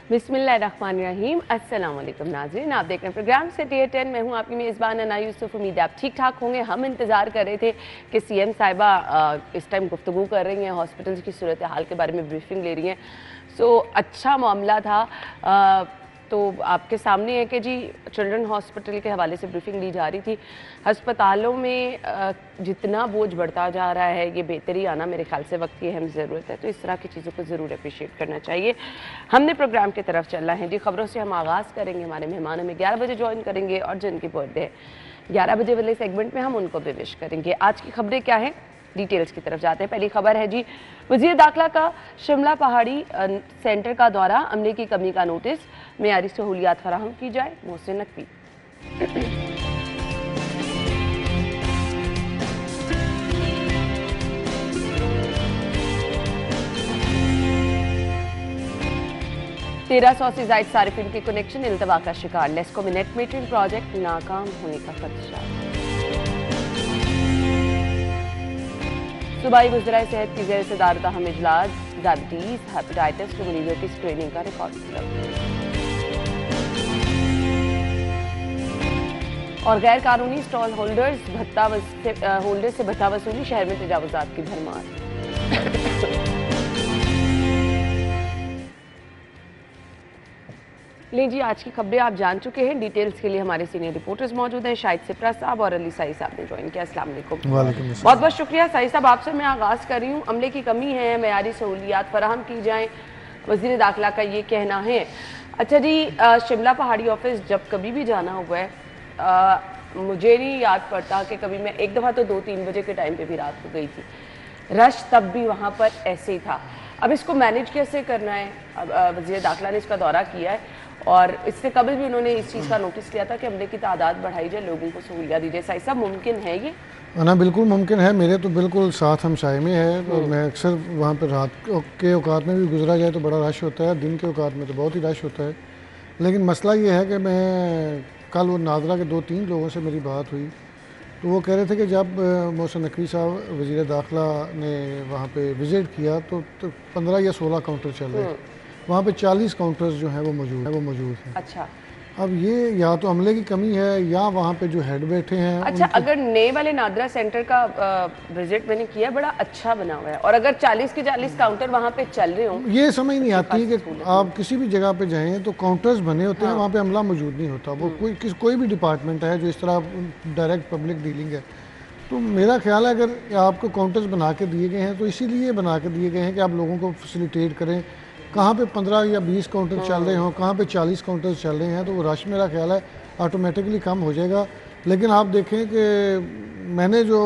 बिस्मिल्लाहिर्रहमानिर्रहीम। अस्सलाम वालेकुम नाज़रीन, आप देख रहे हैं प्रोग्राम सिटी 10। मैं हूं आपकी मेज़बान अना यूसुफ। उम्मीद है आप ठीक ठाक होंगे। हम इंतज़ार कर रहे थे कि सीएम साहिबा इस टाइम गुफ्तगू कर रही हैं, हॉस्पिटल्स की सूरत हाल के बारे में ब्रीफिंग ले रही हैं। अच्छा मामला था। तो आपके सामने है कि जी चिल्ड्रन हॉस्पिटल के हवाले से ब्रीफिंग ली जा रही थी। अस्पतालों में जितना बोझ बढ़ता जा रहा है, ये बेहतरी आना मेरे ख्याल से वक्त की अहम ज़रूरत है। तो इस तरह की चीज़ों को ज़रूर अप्रिशिएट करना चाहिए। हमने प्रोग्राम की तरफ चलना है जी। खबरों से हम आगाज़ करेंगे। हमारे मेहमान हमें 11 बजे ज्वाइन करेंगे और जिनकी बर्थडे है 11 बजे वाले सेगमेंट में हम उनको भी विश करेंगे। आज की खबरें क्या हैं, डिटेल्स की तरफ जाते हैं। पहली खबर है जी, वज़ीर दाखिला का शिमला पहाड़ी सेंटर का दौरा, अमले की कमी का नोटिस, मेयारी सहूलियात फराहम की जाए, मोहसिन नकवी। 1300 से ज़ायद सारिफिन के कनेक्शन इल्तवा का शिकार, लेस्को में नेट मीटरिंग प्रोजेक्ट नाकाम होने का खदशा। सूबाई वज़राए सेहत की ज़ेर सदारत अहम इजलास, डायबिटीज़ हेपेटाइटिस के मरीजों की स्क्रीनिंग का रिकॉर्ड किया। और गैर कानूनी स्टॉल होल्डर्स से भत्ता वसूली, शहर में तजावुज़ात की भरमार। लें जी, आज की खबरें आप जान चुके हैं। डिटेल्स के लिए हमारे सीनियर रिपोर्टर्स मौजूद हैं, शाहिद सिप्रा साहब और अली साई साहब ने ज्वाइन किया। अस्सलाम वालेकुम। बहुत बहुत शुक्रिया साई साहब। आपसे मैं आगाज़ कर रही हूँ। अमले की कमी है, मेयारी सहूलियात फराहम की जाएँ, वज़ीर दाखिला का ये कहना है। अच्छा जी, शिमला पहाड़ी ऑफिस जब कभी भी जाना हुआ है, मुझे नहीं याद पड़ता कि कभी मैं एक दफ़ा तो 2-3 बजे के टाइम पे भी रात को गई थी। रश तब भी वहाँ पर ऐसे ही था। अब इसको मैनेज कैसे करना है? अब वज़ीर दाखिला ने इसका दौरा किया है और इससे कबल भी उन्होंने इस चीज़ का नोटिस किया था कि अमले की तादाद बढ़ाई जाए, लोगों को सहूलियत दी जाए। साई साहब, मुमकिन है ये? ना बिल्कुल मुमकिन है। मेरे तो बिल्कुल साथ हमसाये में है और मैं अक्सर वहाँ पर रात के औकात में भी गुजरा जाए तो बड़ा रश होता है, दिन के औकात में तो बहुत ही रश होता है। लेकिन मसला ये है कि मैं कल वो नादरा के 2-3 लोगों से मेरी बात हुई तो वो कह रहे थे कि जब मोहसिन नकवी साहब वज़ीर दाखिला ने वहाँ पे विज़िट किया तो 15 या 16 काउंटर चल रहे, वहाँ पे 40 काउंटर्स जो हैं वो मौजूद हैं। अच्छा, अब ये या तो अमले की कमी है या वहाँ पे जो हेड बैठे हैं। अच्छा, अगर नए वाले नादरा सेंटर का विजिट मैंने किया, बड़ा अच्छा बना हुआ है, और अगर 40 के 40 काउंटर वहाँ पे चल रहे हों, ये समझ नहीं आती कि आप किसी भी जगह पे जाएं तो काउंटर्स बने होते हैं, वहाँ पे अमला मौजूद नहीं होता। वो कोई भी डिपार्टमेंट है जो इस तरह डायरेक्ट पब्लिक डीलिंग है, तो मेरा ख्याल है अगर आपको काउंटर्स बना के दिए गए हैं तो इसीलिए बना के दिए गए हैं कि आप लोगों को फैसिलिटेट करें। कहाँ पे 15 या 20 काउंटर चल रहे हों, कहाँ पे 40 काउंटर चल रहे हैं, तो वो रश मेरा ख्याल है ऑटोमेटिकली कम हो जाएगा। लेकिन आप देखें कि मैंने जो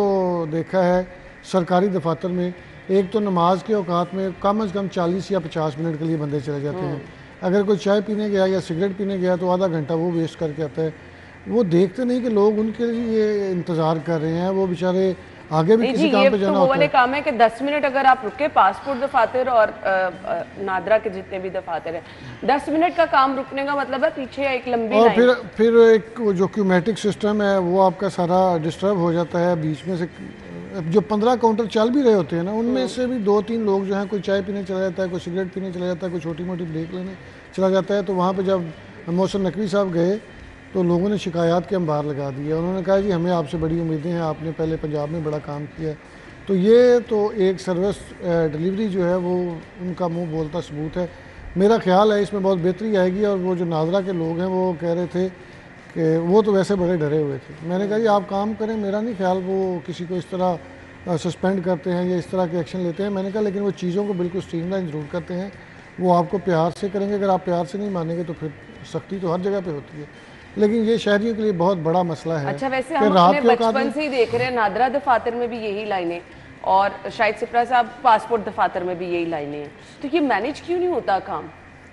देखा है सरकारी दफातर में, एक तो नमाज के औकात में कम से कम 40 या 50 मिनट के लिए बंदे चले जाते हैं। अगर कोई चाय पीने गया या सिगरेट पीने गया तो आधा घंटा वो वेस्ट करके आता है। वो देखते नहीं कि लोग उनके लिए इंतज़ार कर रहे हैं, वो बेचारे आगे भी किसी काम पे जाना होता है। वाले काम है कि 10 मिनट अगर आप रुके, पासपोर्ट दफातर और नादरा के जितने भी दफातर हैं, 10 मिनट का काम रुकने का मतलब है पीछे एक लंबी और फिर एक जो क्यूमेटिक सिस्टम है वो आपका सारा डिस्टर्ब हो जाता है। बीच में से जो 15 काउंटर चल भी रहे होते हैं ना, उनमें से भी 2-3 लोग जो हैं, कोई चाय पीने चला जाता है, कोई सिगरेट पीने चला जाता है, कोई छोटी मोटी ब्रेक लेने चला जाता है। तो वहाँ पर जब मोहसिन नकवी साहब गए तो लोगों ने शिकायत के अंबार लगा दिया। उन्होंने कहा जी हमें आपसे बड़ी उम्मीदें हैं, आपने पहले पंजाब में बड़ा काम किया है। तो ये तो एक सर्विस डिलीवरी जो है वो उनका मुंह बोलता सबूत है। मेरा ख्याल है इसमें बहुत बेहतरी आएगी। और वो जो नादरा के लोग हैं वो कह रहे थे कि वो तो वैसे बड़े डरे हुए थे। मैंने कहा जी आप काम करें, मेरा नहीं ख्याल वो किसी को इस तरह सस्पेंड करते हैं या इस तरह के एक्शन लेते हैं। मैंने कहा लेकिन वो चीज़ों को बिल्कुल स्ट्रीमलाइन ज़रूर करते हैं, वो आपको प्यार से करेंगे। अगर आप प्यार से नहीं मानेंगे तो फिर सख्ती तो हर जगह पर होती है, लेकिन ये शहरियों के लिए बहुत बड़ा मसला है। अच्छा, वैसे हम अपने बचपन से ही देख रहे हैं नादरा दफातर में भी यही लाइनें, और शायद सिप्रा साहब पासपोर्ट दफातर में भी यही लाइनें हैं, तो ये मैनेज क्यों नहीं होता काम?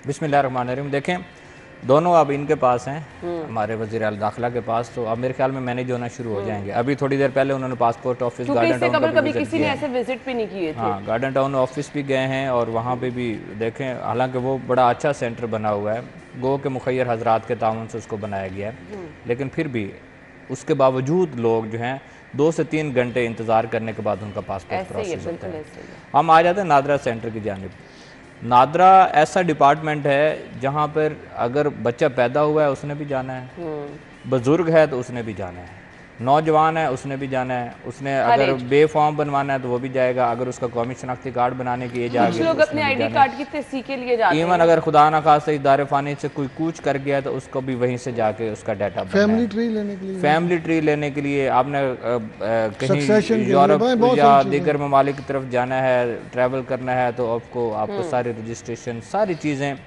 बिस्मिल्लाहिर्रहमानिर्रहीम। देखें, दोनों अब इनके पास हैं, हमारे वज़ीर दाखिला के पास, तो अब मेरे ख्याल में मैनेज होना शुरू हो जाएंगे। अभी थोड़ी देर पहले उन्होंने पासपोर्ट ऑफिस गार्डन टाउन कभी किसी ने ऐसे विजिट भी नहीं किए थे। हाँ, गार्डन टाउन ऑफिस भी गए हैं और वहाँ पे भी देखें, हालांकि वो बड़ा अच्छा सेंटर बना हुआ है, गो के मुखैर हजरात के ताउन से उसको बनाया गया है, लेकिन फिर भी उसके बावजूद लोग जो हैं 2 से 3 घंटे इंतज़ार करने के बाद उनका पासपोर्ट प्रोसेस होता है। हम आ जाते हैं नादरा सेंटर की जानिब। नादरा ऐसा डिपार्टमेंट है जहाँ पर अगर बच्चा पैदा हुआ है उसने भी जाना है, बुजुर्ग है तो उसने भी जाना है, नौजवान है उसने भी जाना है, उसने अगर बे फॉर्म बनवाना है तो वो भी जाएगा, अगर उसका कौमी शनाख्ती कार्ड बनाने की एज आ गई लोग अपने आईडी कार्ड की तस्दीक के लिए जाते हैं। इवन अगर खुदा ना खास्ता इदारे फानी से कोई कूच कर गया तो उसको भी वहीं से जाके उसका डाटा फैमिली ट्री लेने के लिए, फैमिली ट्री लेने के लिए आपने कहीं यूरोप या दीगर ममालिक की तरफ जाना है, ट्रैवल करना है तो आपको सारी रजिस्ट्रेशन सारी चीज़ें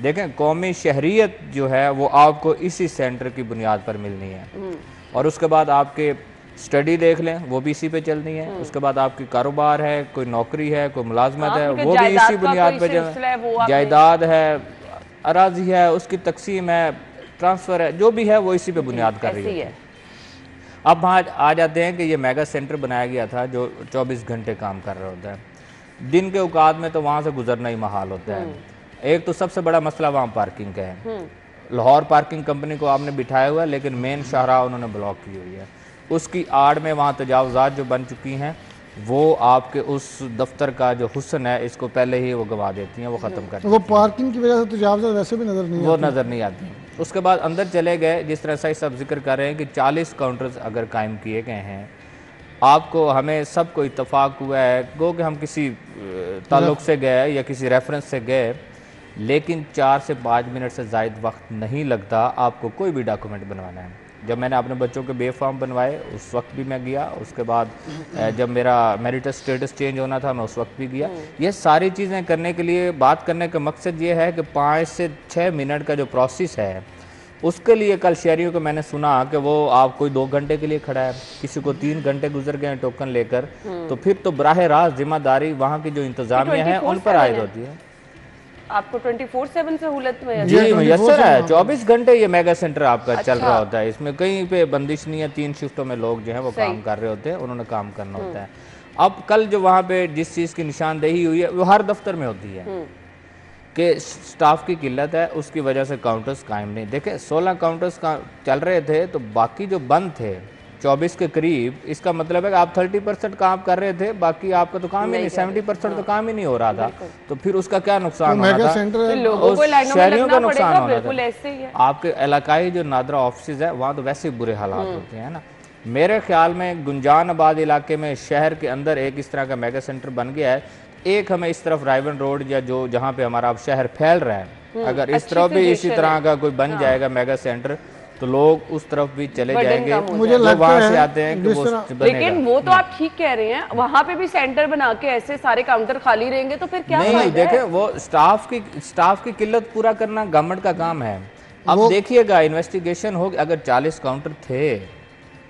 देखें। कौमी शहरियत जो है वो आपको इसी सेंटर की बुनियाद पर मिलनी है, और उसके बाद आपके स्टडी देख लें वो भी इसी पे चलनी है, उसके बाद आपकी कारोबार है, कोई नौकरी है, कोई मुलाजमत है, वो भी इसी बुनियाद पे जायदाद है, अराजी है, उसकी तकसीम है, ट्रांसफ़र है, जो भी है वो इसी पे बुनियाद कर रही है। अब वहाँ आ जाते हैं कि ये मेगा सेंटर बनाया गया था जो 24 घंटे काम कर रहा होता है। दिन के औकात में तो वहाँ से गुजरना ही महाल होता है। एक तो सबसे बड़ा मसला वहाँ पार्किंग का है। लाहौर पार्किंग कंपनी को आपने बिठाया हुआ है, लेकिन मेन शाहराह उन्होंने ब्लॉक की हुई है। उसकी आड़ में वहाँ तजावज़ात जो बन चुकी हैं वो आपके उस दफ्तर का जो हुस्न है इसको पहले ही वो गवा देती हैं, वो ख़त्म कर देती हैं। वो पार्किंग की वजह से तजावज़ात वैसे भी नज़र नहीं आती। उसके बाद अंदर चले गए, जिस तरह से सब जिक्र कर रहे हैं कि 40 काउंटर्स अगर कायम किए गए हैं, आपको हमें सबको इत्तफाक हुआ है, गो कि हम किसी ताल्लुक़ से गए या किसी रेफरेंस से गए, लेकिन 4 से 5 मिनट से ज़ायद वक्त नहीं लगता आपको कोई भी डॉक्यूमेंट बनवाना है। जब मैंने अपने बच्चों के बे फॉर्म बनवाए उस वक्त भी मैं गया, उसके बाद जब मेरा मैरिटस स्टेटस चेंज होना था मैं उस वक्त भी गया। ये सारी चीज़ें करने के लिए बात करने का मकसद ये है कि 5 से 6 मिनट का जो प्रोसेस है उसके लिए कल शहरियों को मैंने सुना कि वो आप कोई 2 घंटे के लिए खड़ा है, किसी को 3 घंटे गुजर गए टोकन लेकर, तो फिर तो बराह रास्त जिम्मेदारी वहाँ की जो इंतजामिया है उन पर आयद होती है। आपको 24/7 सहूलत में जी मुयसर है, 24 घंटे ये मेगा सेंटर आपका चल रहा होता है। इसमें कहीं पे बंदिश नहीं है, 3 शिफ्टों में लोग जो है वो काम कर रहे होते हैं, उन्होंने काम करना होता है। अब कल जो वहाँ पे जिस चीज़ की निशानदेही हुई है वो हर दफ्तर में होती है कि स्टाफ की किल्लत है, उसकी वजह से काउंटर्स कायम नहीं। देखें 16 काउंटर्स चल रहे थे तो बाकी जो बंद थे 24 के करीब, इसका मतलब है कि आप 30% काम कर रहे थे, बाकी आपका तो काम ही नहीं, 70% तो काम ही नहीं हो रहा था। तो फिर उसका क्या नुकसान होना था? शहरियों का नुकसान होना था। आपके इलाकाई जो नादरा ऑफिस है वहाँ तो वैसे ही बुरे हालात होते हैं ना। मेरे ख्याल में गुंजान आबाद इलाके में शहर के अंदर एक इस तरह का मेगा सेंटर बन गया है। एक हमें इस तरफ रायवन रोड या जो जहाँ पे हमारा अब शहर फैल रहा है, अगर इस तरफ भी इसी तरह का कोई बन जाएगा मेगा सेंटर तो लोग उस तरफ भी चले जाएंगे। मुझे लगता वहाँ से आते हैं कि वो लेकिन वो तो आप ठीक कह रहे हैं, वहाँ पे भी सेंटर बना के ऐसे सारे काउंटर खाली रहेंगे तो फिर क्या नहीं। देखें वो स्टाफ की किल्लत पूरा करना गवर्नमेंट का काम है। अब देखिएगा इन्वेस्टिगेशन हो, अगर 40 काउंटर थे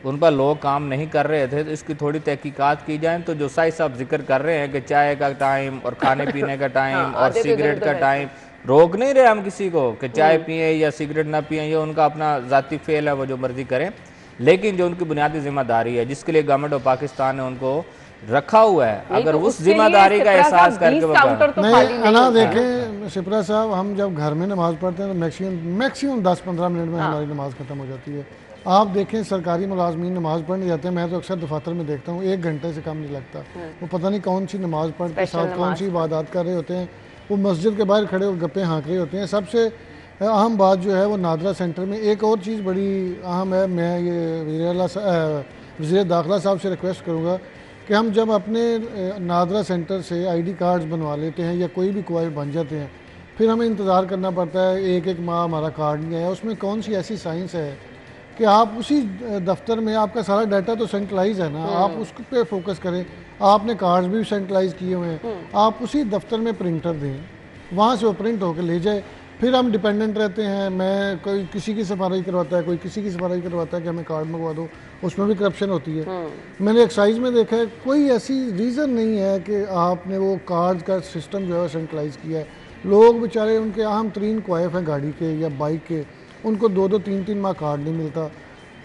उन पर लोग काम नहीं कर रहे थे तो इसकी थोड़ी तहकीकात की जाए। तो जो साई साहब जिक्र कर रहे हैं कि चाय का टाइम और खाने पीने का टाइम और सिगरेट का टाइम, रोक नहीं रहे हम किसी को कि चाय पिए या सिगरेट ना पिए, ये उनका अपना ज़ाती फेल है, वो जो मर्जी करें, लेकिन जो उनकी बुनियादी जिम्मेदारी है जिसके लिए गवर्नमेंट ऑफ पाकिस्तान ने उनको रखा हुआ है, अगर उस जिम्मेदारी का एहसास करके नहीं देखें शिप्रा साहब, हम जब घर में नमाज पढ़ते हैं तो मैक्सिमम 10-15 मिनट में हमारी नमाज खत्म हो जाती है। आप देखें सरकारी मुलाजमीन नमाज पढ़ने जाते हैं, मैं तो अक्सर दफातर में देखता हूँ 1 घंटे से कम नहीं लगता। वो पता नहीं कौन सी नमाज पढ़ते साथ कौन सी इबादत कर रहे होते हैं, वो मस्जिद के बाहर खड़े और गप्पे हाँक रहे होते हैं। सबसे अहम बात जो है वो नादरा सेंटर में एक और चीज़ बड़ी अहम है। मैं ये वज़ीर दाखिला साहब से रिक्वेस्ट करूँगा कि हम जब अपने नादरा सेंटर से ID कार्ड्स बनवा लेते हैं या कोई भी क्वाइल बन जाते हैं, फिर हमें इंतज़ार करना पड़ता है 1-1 माह हमारा कार्ड नहीं आया। उसमें कौन सी ऐसी साइंस है कि आप उसी दफ्तर में, आपका सारा डाटा तो सेंट्रलाइज है ना, आप उस पे फोकस करें। आपने कार्ड्स भी सेंट्रलाइज किए हुए हैं, आप उसी दफ्तर में प्रिंटर दें, वहाँ से वो प्रिंट होकर ले जाए। फिर हम डिपेंडेंट रहते हैं, मैं कोई किसी की सिफारिश करवाता है, कोई किसी की सिफारिश करवाता है कि हमें कार्ड मंगवा दो, उसमें भी करप्शन होती है। मैंने एक्साइज में देखा है कोई ऐसी रीज़न नहीं है कि आपने वो कार्ड का सिस्टम जो है सेंट्रलाइज किया है। लोग बेचारे, उनके अहम तरीन क्वाइफ हैं गाड़ी के या बाइक के, उनको 2-2, 3-3 माह कार्ड नहीं मिलता।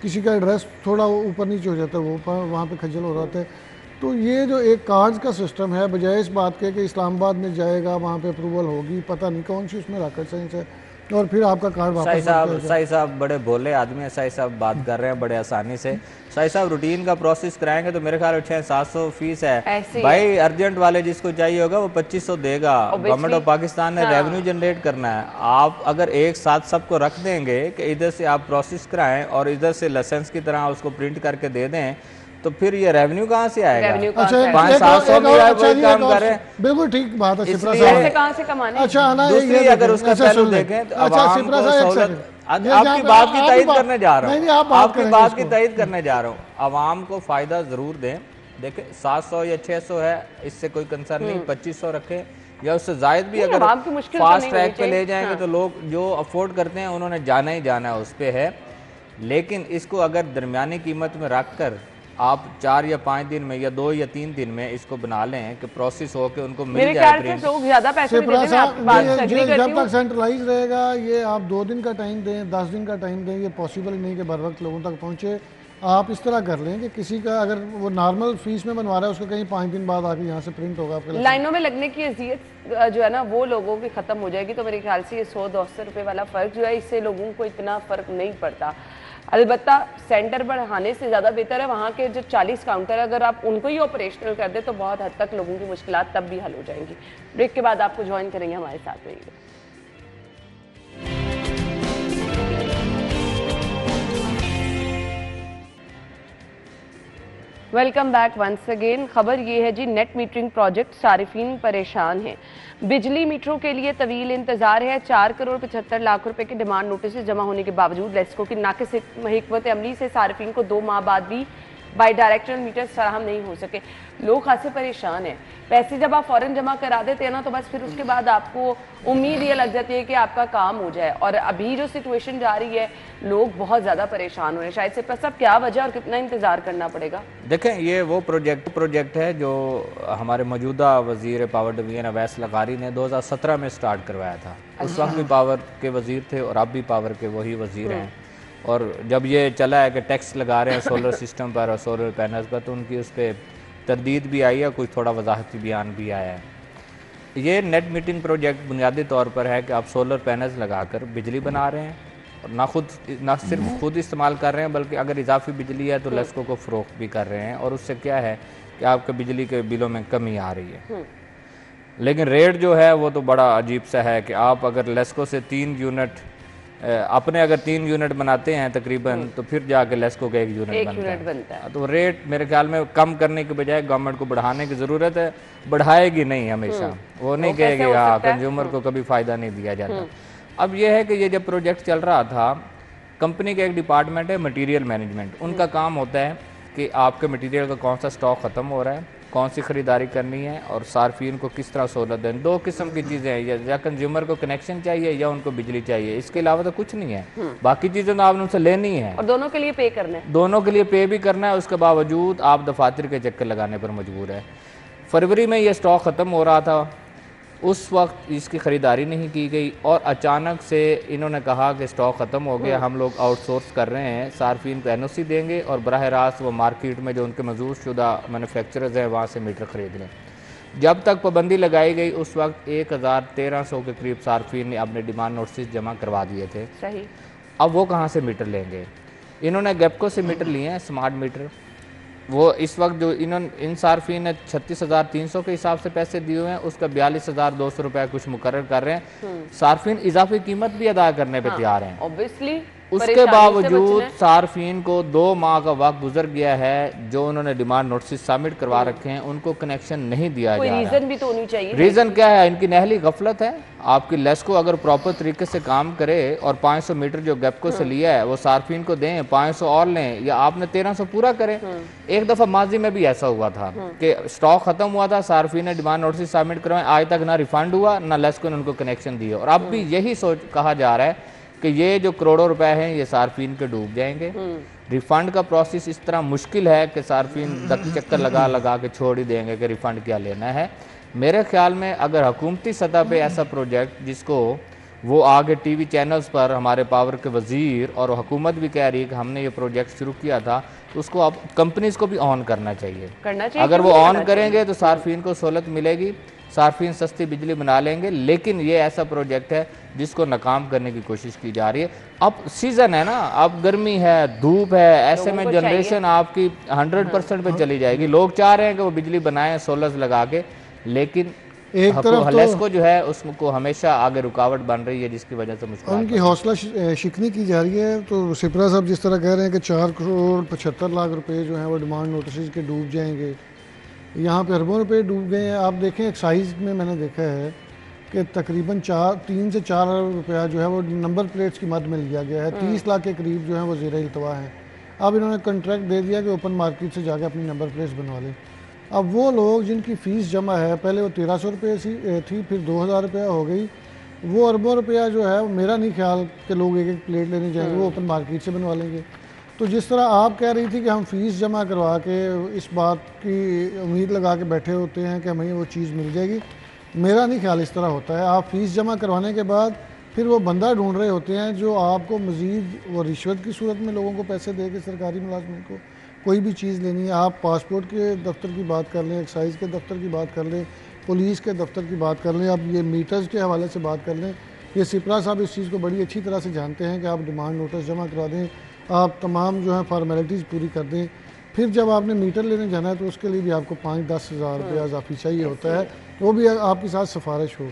किसी का एड्रेस थोड़ा ऊपर नीचे हो जाता है, वो वहाँ पे खज्जल हो रहा है। तो ये जो एक कार्ड्स का सिस्टम है, बजाय इस बात के कि इस्लामाबाद में जाएगा वहाँ पे अप्रूवल होगी, पता नहीं कौन सी उसमें रॉकेट साइंस है, और फिर आपका कार्ड वापस साई साहब बड़े भोले आदमी हैं। साई साहब बात कर रहे हैं बड़े आसानी से। साई साहब रूटीन का प्रोसेस कराएंगे तो मेरे ख्याल में 600-700 फीस है भाई। अर्जेंट वाले जिसको चाहिए होगा वो 2500 देगा। गवर्नमेंट ऑफ पाकिस्तान ने रेवेन्यू जनरेट करना है। आप अगर एक साथ सबको रख देंगे कि इधर से आप प्रोसेस कराएं और इधर से लाइसेंस की तरह उसको प्रिंट करके दे दें तो फिर ये रेवेन्यू कहाँ से आएगा? 500-700 कोई काम करे। बिल्कुल ठीक बात है। पैसे कहाँ से कमाने? अच्छा दूसरी अगर उसका पहलू देखें तो आवाम को सहूलत, आपकी बात की तायीद करने जा रहा हूँ, आपकी बात की तायीद करने जा रहा हूँ। आवाम को फायदा जरूर दें। देखें 700 या 600 है, इससे कोई कंसर्न नहीं। 2500 रखें या उससे जायद भी अगर फास्ट ट्रैक पे ले जाएंगे तो लोग जो अफोर्ड करते हैं उन्होंने जाना ही जाना है, उस पर है। लेकिन इसको अगर दरमियानी कीमत में रख कर आप 4 या 5 दिन में या 2 या 3 दिन में इसको बना लें कि प्रोसेस हो के उनको मिल जाए प्रिंट। लोग ज्यादा पैसे देते हैं। आपकी बात से एग्री करती हूं। जब तक सेंट्रलाइज रहेगा ये आप 2 दिन का टाइम दें, 10 दिन का टाइम दें, ये पॉसिबल नहीं कि बर वक्त लोगों तक पहुंचे। आप इस तरह कर लें कि किसी का अगर वो नॉर्मल फीस में बनवा रहा है उसको कहीं 5 दिन बाद आके यहाँ से प्रिंट होगा आपके लाइनों में लगने की अजियत जो है ना वो लोगों की खत्म हो जाएगी। तो मेरे ख्याल से ये 100-200 रुपए वाला फर्क जो है इससे लोगों को इतना फर्क नहीं पड़ता। अलबत्ता सेंटर बढ़ाने से ज़्यादा बेहतर है वहाँ के जो 40 काउंटर अगर आप उनको ही ऑपरेशनल कर दे तो बहुत हद तक लोगों की मुश्किलात तब भी हल हो जाएंगी। ब्रेक के बाद आपको ज्वाइन करेंगे, हमारे साथ रहिएगा। Welcome back once again. खबर ये है जी, नेट मीटरिंग प्रोजेक्ट सारिफीन परेशान हैं। बिजली मीटरों के लिए तवील इंतजार है। 4 करोड़ 75 लाख रुपए के डिमांड नोटिस जमा होने के बावजूद लेस्को की नाकिस हिकमत अमली से सारिफीन को 2 माह बाद भी बाई डायरेक्शनल मीटर फराहम नहीं हो सके। लोग खासे परेशान हैं। पैसे जब आप फौरन जमा करा देते हैं ना तो बस फिर उसके बाद आपको उम्मीद ये लग जाती है कि आपका काम हो जाए। और अभी जो सिचुएशन जा रही है लोग बहुत ज़्यादा परेशान हो रहे हैं। शायद से सब क्या वजह और कितना इंतज़ार करना पड़ेगा? देखें ये वो प्रोजेक्ट है जो हमारे मौजूदा वज़ीर पावर डिवीज़न अवैस लगारी ने 2017 में स्टार्ट करवाया था। उस वक्त भी पावर के वज़ीर थे और अब भी पावर के वही वज़ीर हैं। और जब ये चला है कि टैक्स लगा रहे हैं सोलर सिस्टम पर और सोलर पैनल्स पर तो उनकी उस पर तरदीद भी आई है, कुछ थोड़ा वजाहती बयान भी आया है। ये नेट मीटरिंग प्रोजेक्ट बुनियादी तौर पर है कि आप सोलर पैनल्स लगाकर बिजली बना रहे हैं और ना सिर्फ खुद इस्तेमाल कर रहे हैं बल्कि अगर इजाफी बिजली है तो लेस्को को फ़रोख्त भी कर रहे हैं। और उससे क्या है कि आपके बिजली के बिलों में कमी आ रही है। लेकिन रेट जो है वो तो बड़ा अजीब सा है कि आप अगर लेस्को से 3 यूनिट अपने अगर 3 यूनिट बनाते हैं तकरीबन तो फिर जाके लेस्को का 1 यूनिट बनता है। तो रेट मेरे ख्याल में कम करने के बजाय गवर्नमेंट को बढ़ाने की ज़रूरत है। बढ़ाएगी नहीं हमेशा, वो नहीं कहेगी हाँ कंज्यूमर को कभी फ़ायदा नहीं दिया जाता। अब ये है कि ये जब प्रोजेक्ट चल रहा था, कंपनी का एक डिपार्टमेंट है मटीरियल मैनेजमेंट, उनका काम होता है कि आपके मटीरियल का कौन सा स्टॉक ख़त्म हो रहा है, कौन सी ख़रीदारी करनी है और सार्फिन को किस तरह सहूलत दें। 2 किस्म की चीज़ें हैं, या कंज्यूमर को कनेक्शन चाहिए या उनको बिजली चाहिए, इसके अलावा तो कुछ नहीं है। बाकी चीज़ें तो आपने उनसे लेनी है और दोनों के लिए पे करना है। दोनों के लिए पे भी करना है। उसके बावजूद आप दफातर के चक्कर लगाने पर मजबूर है। फरवरी में ये स्टॉक ख़त्म हो रहा था, उस वक्त इसकी ख़रीदारी नहीं की गई और अचानक से इन्होंने कहा कि स्टॉक ख़त्म हो गया, हम लोग आउटसोर्स कर रहे हैं, सार्फिन को एनओसी देंगे और बराह रास्त वो मार्केट में जो उनके मंजूर शुदा मैन्युफैक्चरर्स हैं वहाँ से मीटर ख़रीद लें। जब तक पाबंदी लगाई गई उस वक्त 1100 के करीब सार्फिन ने अपने डिमांड नोटिस जमा करवा दिए थे। सही। अब वो कहाँ से मीटर लेंगे? इन्होंने गेपको से मीटर लिए हैं, स्मार्ट मीटर। वो इस वक्त जो इन सार्फिन ने 36,300 के हिसाब से पैसे दिए हुए हैं, उसका 42,200 रुपये कुछ मुकर्रर कर रहे हैं। सार्फिन इजाफी कीमत भी अदा करने पे तैयार हैं। ऑब्वियसली उसके बावजूद सार्फिन को 2 माह का वक्त गुजर गया है, जो उन्होंने डिमांड नोटिस सबमिट करवा रखे हैं उनको कनेक्शन नहीं दिया जा रहा। रीजन भी तो होनी चाहिए। रीजन क्या है? इनकी नहली गफलत है। आपकी लेस्को अगर प्रॉपर तरीके से काम करे और 500 मीटर जो गेपको से लिया है वो सार्फिन को दें, 500 और लें, या आपने 1300 पूरा करें। एक दफा माजी में भी ऐसा हुआ था कि स्टॉक खत्म हुआ था, सार्फिन ने डिमांड नोटिस सबमिट करवाए, आज तक ना रिफंड हुआ ना लेस्को ने उनको कनेक्शन दिया। और अब भी यही सोच कहा जा रहा है कि ये जो करोड़ों रुपए हैं ये सार्फिन के डूब जाएंगे। रिफंड का प्रोसेस इस तरह मुश्किल है कि सार्फिन चक्कर लगा के छोड़ ही देंगे कि रिफंड क्या लेना है। मेरे ख्याल में अगर हुकूमती सतह पे ऐसा प्रोजेक्ट जिसको वो आगे टीवी चैनल्स पर हमारे पावर के वजीर और हुकूमत भी कह रही है कि हमने ये प्रोजेक्ट शुरू किया था, तो उसको अब कंपनीज को भी ऑन करना चाहिए। अगर वो ऑन करेंगे तो सार्फिन को सहूलत मिलेगी। सार्फिन सस्ती बिजली बना लेंगे, लेकिन ये ऐसा प्रोजेक्ट है जिसको नाकाम करने की कोशिश की जा रही है। अब सीज़न है ना, अब गर्मी है, धूप है, ऐसे में जनरेशन आपकी 100% पे चली जाएगी। लोग चाह रहे हैं कि वो बिजली बनाएं सोलर्स लगा के, लेकिन एक तरफ लेस्को जो है उसको हमेशा आगे रुकावट बन रही है, जिसकी वजह से मुश्किल उनकी हौसला शिकनी की जा रही है। तो सिपरा साहब जिस तरह कह रहे हैं कि 4 करोड़ 75 लाख रुपए जो हैं वो डिमांड नोटिस के डूब जाएंगे, यहाँ पे अरबों रुपए डूब गए हैं। आप देखें एक्साइज में मैंने देखा है कि तकरीबन 3 से 4 अरब रुपया जो है वो नंबर प्लेट्स की मद में लिया गया है। 30 लाख के करीब जो है वो ज़ेर इल्तवा हैं। अब इन्होंने कॉन्ट्रैक्ट दे दिया कि ओपन मार्केट से जाके अपनी नंबर प्लेट्स बनवा लें। अब वो लोग जिनकी फ़ीस जमा है, पहले वो 1300 रुपये थी, फिर 2000 रुपया हो गई, वो अरबों रुपया जो है मेरा नहीं ख्याल कि लोग एक एक प्लेट लेने जाएंगे, वो ओपन मार्केट से बनवा लेंगे। तो जिस तरह आप कह रही थी कि हम फ़ीस जमा करवा के इस बात की उम्मीद लगा के बैठे होते हैं कि हमें वो चीज़ मिल जाएगी, मेरा नहीं ख्याल इस तरह होता है। आप फ़ीस जमा करवाने के बाद फिर वो बंदा ढूंढ रहे होते हैं जो आपको मज़ीद वो रिश्वत की सूरत में लोगों को पैसे दे के सरकारी मुलाजमिन को कोई भी चीज़ लेनी है। आप पासपोर्ट के दफ्तर की बात कर लें, एक्साइज़ के दफ्तर की बात कर लें, पुलिस के दफ्तर की बात कर लें, आप ये मीटर्स के हवाले से बात कर लें। ये सिपरा साहब इस चीज़ को बड़ी अच्छी तरह से जानते हैं कि आप डिमांड नोटिस जमा करा दें, आप तमाम जो है फॉर्मेलिटीज़ पूरी कर दें, फिर जब आपने मीटर लेने जाना है तो उसके लिए भी आपको 5-10 हज़ार रुपया इजाफी चाहिए होता है, वो भी आपके साथ सिफारिश हो।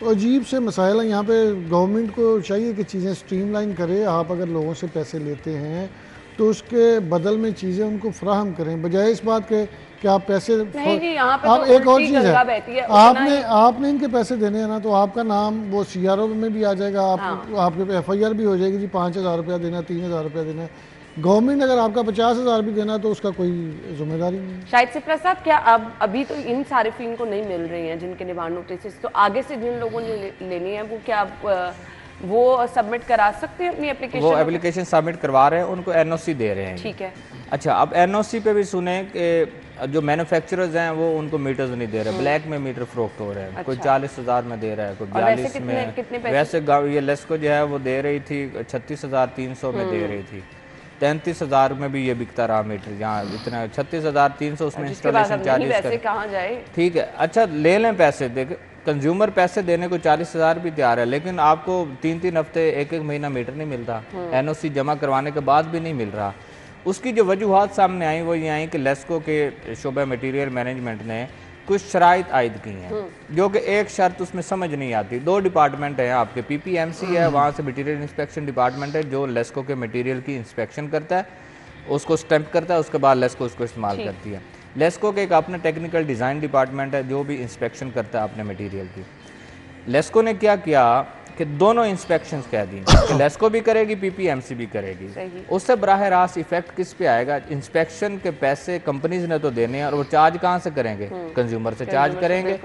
तो अजीब से मसाइल हैं। यहाँ पे गवर्नमेंट को चाहिए कि चीज़ें स्ट्रीमलाइन करे। आप अगर लोगों से पैसे लेते हैं तो उसके बदल में चीज़ें उनको फ्राहम करें, बजाय इस बात के कि आप पैसे नहीं जी, यहाँ पे आप तो एक और उल्टी चीज़ गंगा है, बहती है, आपने इनके पैसे देने हैं ना, तो आपका नाम वो CRO में भी आ जाएगा, आपके पे FIR भी हो जाएगी जी 5000 रुपया देना, 3000 रुपया देना। गवर्नमेंट अगर आपका 50,000 भी देना तो उसका कोई जिम्मेदारी नहीं है। शाहिद सिपरा साहब, क्या अब अभी तो इन सारिफिन को नहीं मिल रही हैं जिनके डिमांड नोटिस, तो आगे से जिन लोगों ने लेनी है वो क्या वो सबमिट करा सकते हैं अपनी एप्लीकेशन? वो एप्लीकेशन सबमिट करवा रहे हैं, उनको NOC दे रहे हैं। ठीक है। अच्छा, अब NOC पे भी सुने कि जो मैन्युफैक्चरर्स हैं वो उनको मीटर्स नहीं दे रहे, ब्लैक में मीटर फरोख्त हो रहे हैं। कोई 40,000 में दे रहा है, कोई 42 में। कितने वैसे ये लेस्को जो है वो दे रही थी 36,300 में दे रही थी, 33,000 में भी ये बिकता रहा मीटर। यहाँ इतना 36,300 उसमें इंस्टॉलेशन चार्जेस कहाँ जाए। ठीक है, अच्छा ले लें पैसे, देख कंज्यूमर पैसे देने को 40,000 भी तैयार है, लेकिन आपको 3-3 हफ्ते 1-1 महीना मीटर नहीं मिलता, NOC जमा करवाने के बाद भी नहीं मिल रहा। उसकी जो वजूहात सामने आई वो ये आई कि लेस्को के शोबा मटीरियल मैनेजमेंट ने कुछ शराइत आयद की हैं, जो कि एक शर्त उसमें समझ नहीं आती। 2 डिपार्टमेंट हैं आपके, PPMC है, वहाँ से मटीरियल इंस्पेक्शन डिपार्टमेंट है जो लेस्को के मटीरियल की इंस्पेक्शन करता है, उसको स्टैंप करता है, उसके बाद लेस्को उसको इस्तेमाल करती है। लेस्को के एक अपना टेक्निकल डिज़ाइन डिपार्टमेंट है जो भी इंस्पेक्शन करता है अपने मटेरियल की। लेस्को ने क्या किया कि दोनों इंस्पेक्शंस कह दी कि लेस्को भी करेगी, PPMC भी करेगी। उससे बराह रास्त इफेक्ट किस पे आएगा? इंस्पेक्शन के पैसे कंपनीज ने तो देने हैं, और वो चार्ज कहाँ से करेंगे? कंज्यूमर से चार्ज करेंगे।